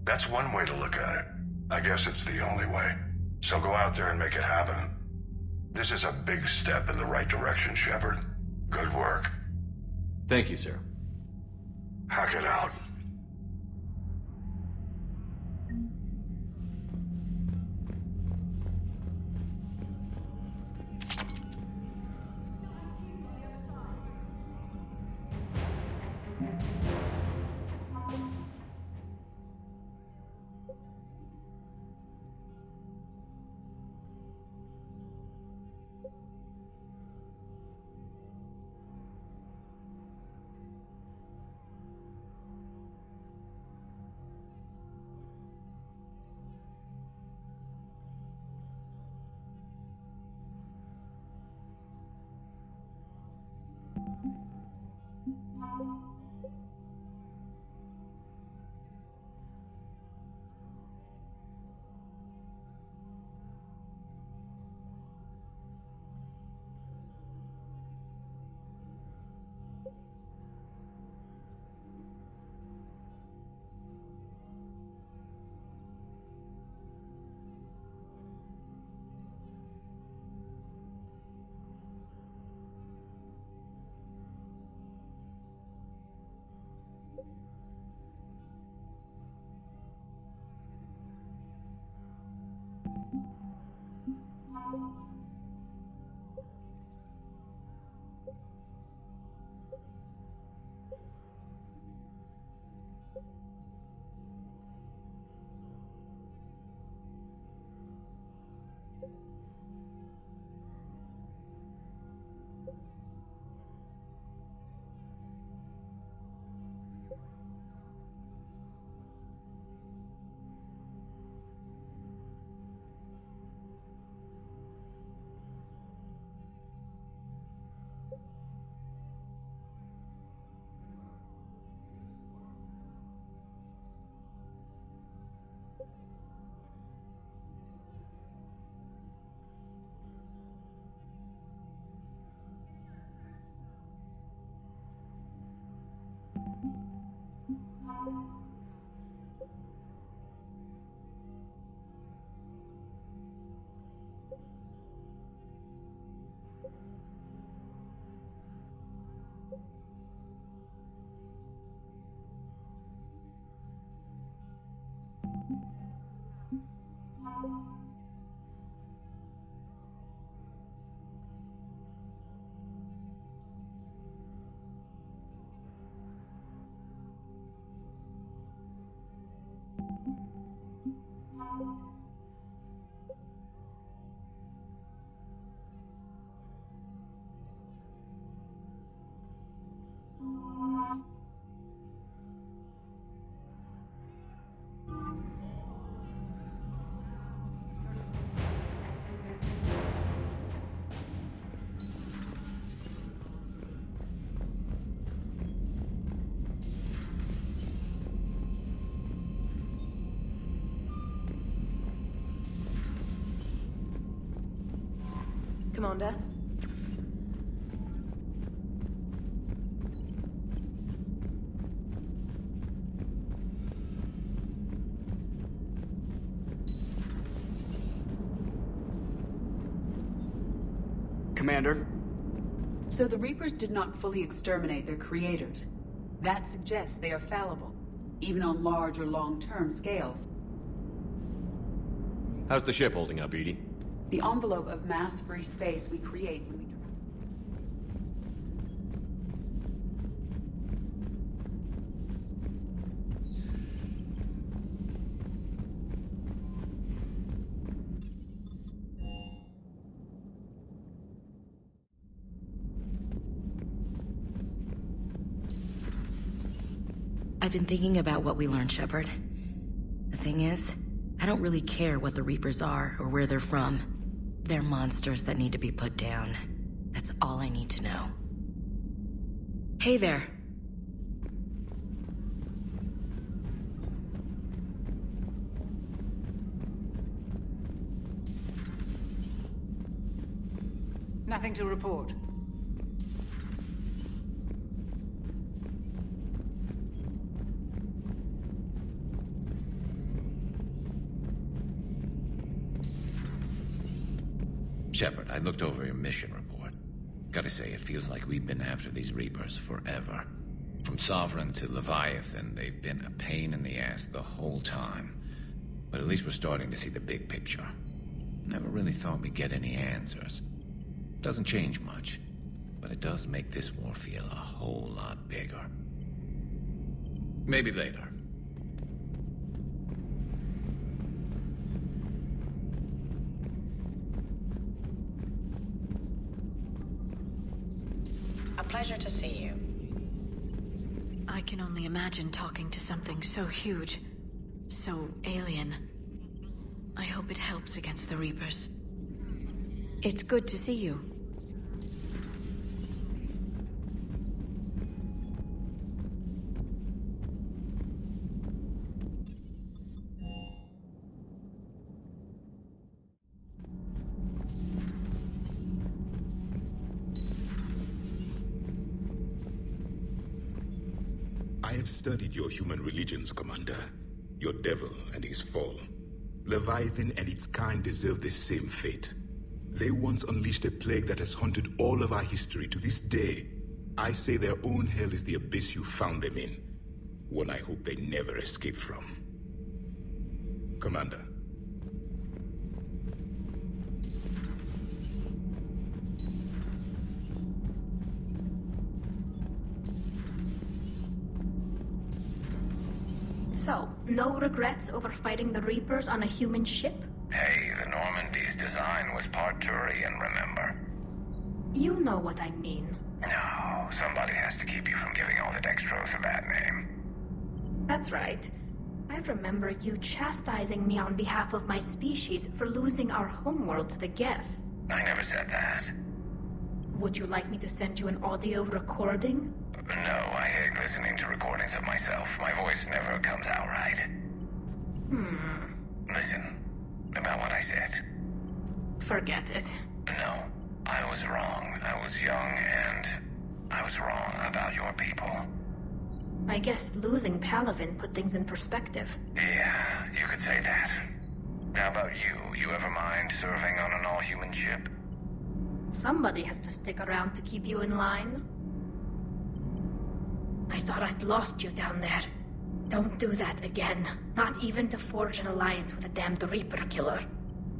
That's one way to look at it. I guess it's the only way. So go out there and make it happen. This is a big step in the right direction, Shepard. Good work. Thank you, sir. Hack it out. Commander? Commander? So the Reapers did not fully exterminate their creators. That suggests they are fallible, even on large or long-term scales. How's the ship holding up, Edie? The envelope of mass-free space we create when we... I've been thinking about what we learned, Shepard. The thing is, I don't really care what the Reapers are or where they're from. They're monsters that need to be put down. That's all I need to know. Hey there. Nothing to report. Shepard, I looked over your mission report. Gotta say, it feels like we've been after these Reapers forever. From Sovereign to Leviathan, they've been a pain in the ass the whole time. But at least we're starting to see the big picture. Never really thought we'd get any answers. Doesn't change much, but it does make this war feel a whole lot bigger. Maybe later. A pleasure to see you. I can only imagine talking to something so huge, so alien. I hope it helps against the Reapers. It's good to see you. I have studied your human religions, Commander. Your devil and his fall. Leviathan and its kind deserve the same fate. They once unleashed a plague that has haunted all of our history to this day. I say their own hell is the abyss you found them in. One I hope they never escape from. Commander. So, no regrets over fighting the Reapers on a human ship? Hey, the Normandy's design was part Turian, remember? You know what I mean. No, somebody has to keep you from giving all the Dextros a bad name. That's right. I remember you chastising me on behalf of my species for losing our homeworld to the Geth. I never said that. Would you like me to send you an audio recording? No, I hate listening to recordings of myself. My voice never comes out right. Listen, about what I said. Forget it. No, I was wrong. I was young and I was wrong about your people. I guess losing Palavin put things in perspective. Yeah, you could say that. How about you? You ever mind serving on an all-human ship? Somebody has to stick around to keep you in line. I thought I'd lost you down there. Don't do that again. Not even to forge an alliance with a damned Reaper killer.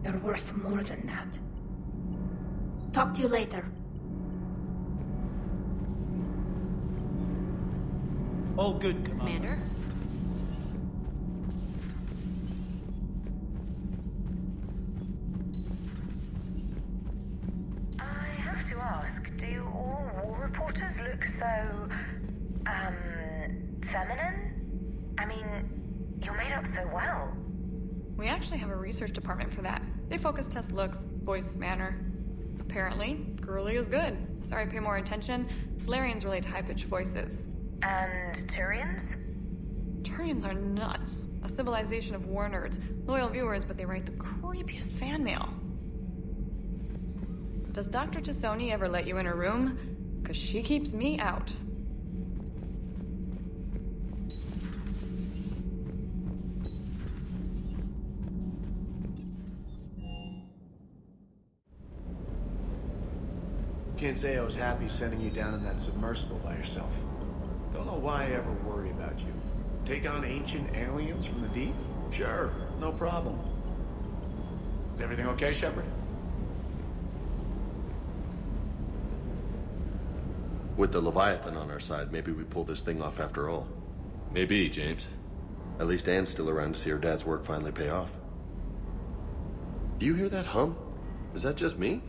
You're worth more than that. Talk to you later. All good, Commander. I have to ask, do all war reporters look so, feminine? I mean, you're made up so well. We actually have a research department for that. They focus test looks, voice, manner. Apparently, girly is good. Sorry, pay more attention. Solarians relate to high-pitched voices. And Turians? Turians are nuts. A civilization of war nerds. Loyal viewers, but they write the creepiest fan mail. Does Dr. Tassoni ever let you in her room? Because she keeps me out. Can't say I was happy sending you down in that submersible by yourself. Don't know why I ever worry about you. Take on ancient aliens from the deep? Sure, no problem. Everything okay, Shepard? With the Leviathan on our side, maybe we pull this thing off after all. Maybe, James. At least Anne's still around to see her dad's work finally pay off. Do you hear that hum? Is that just me?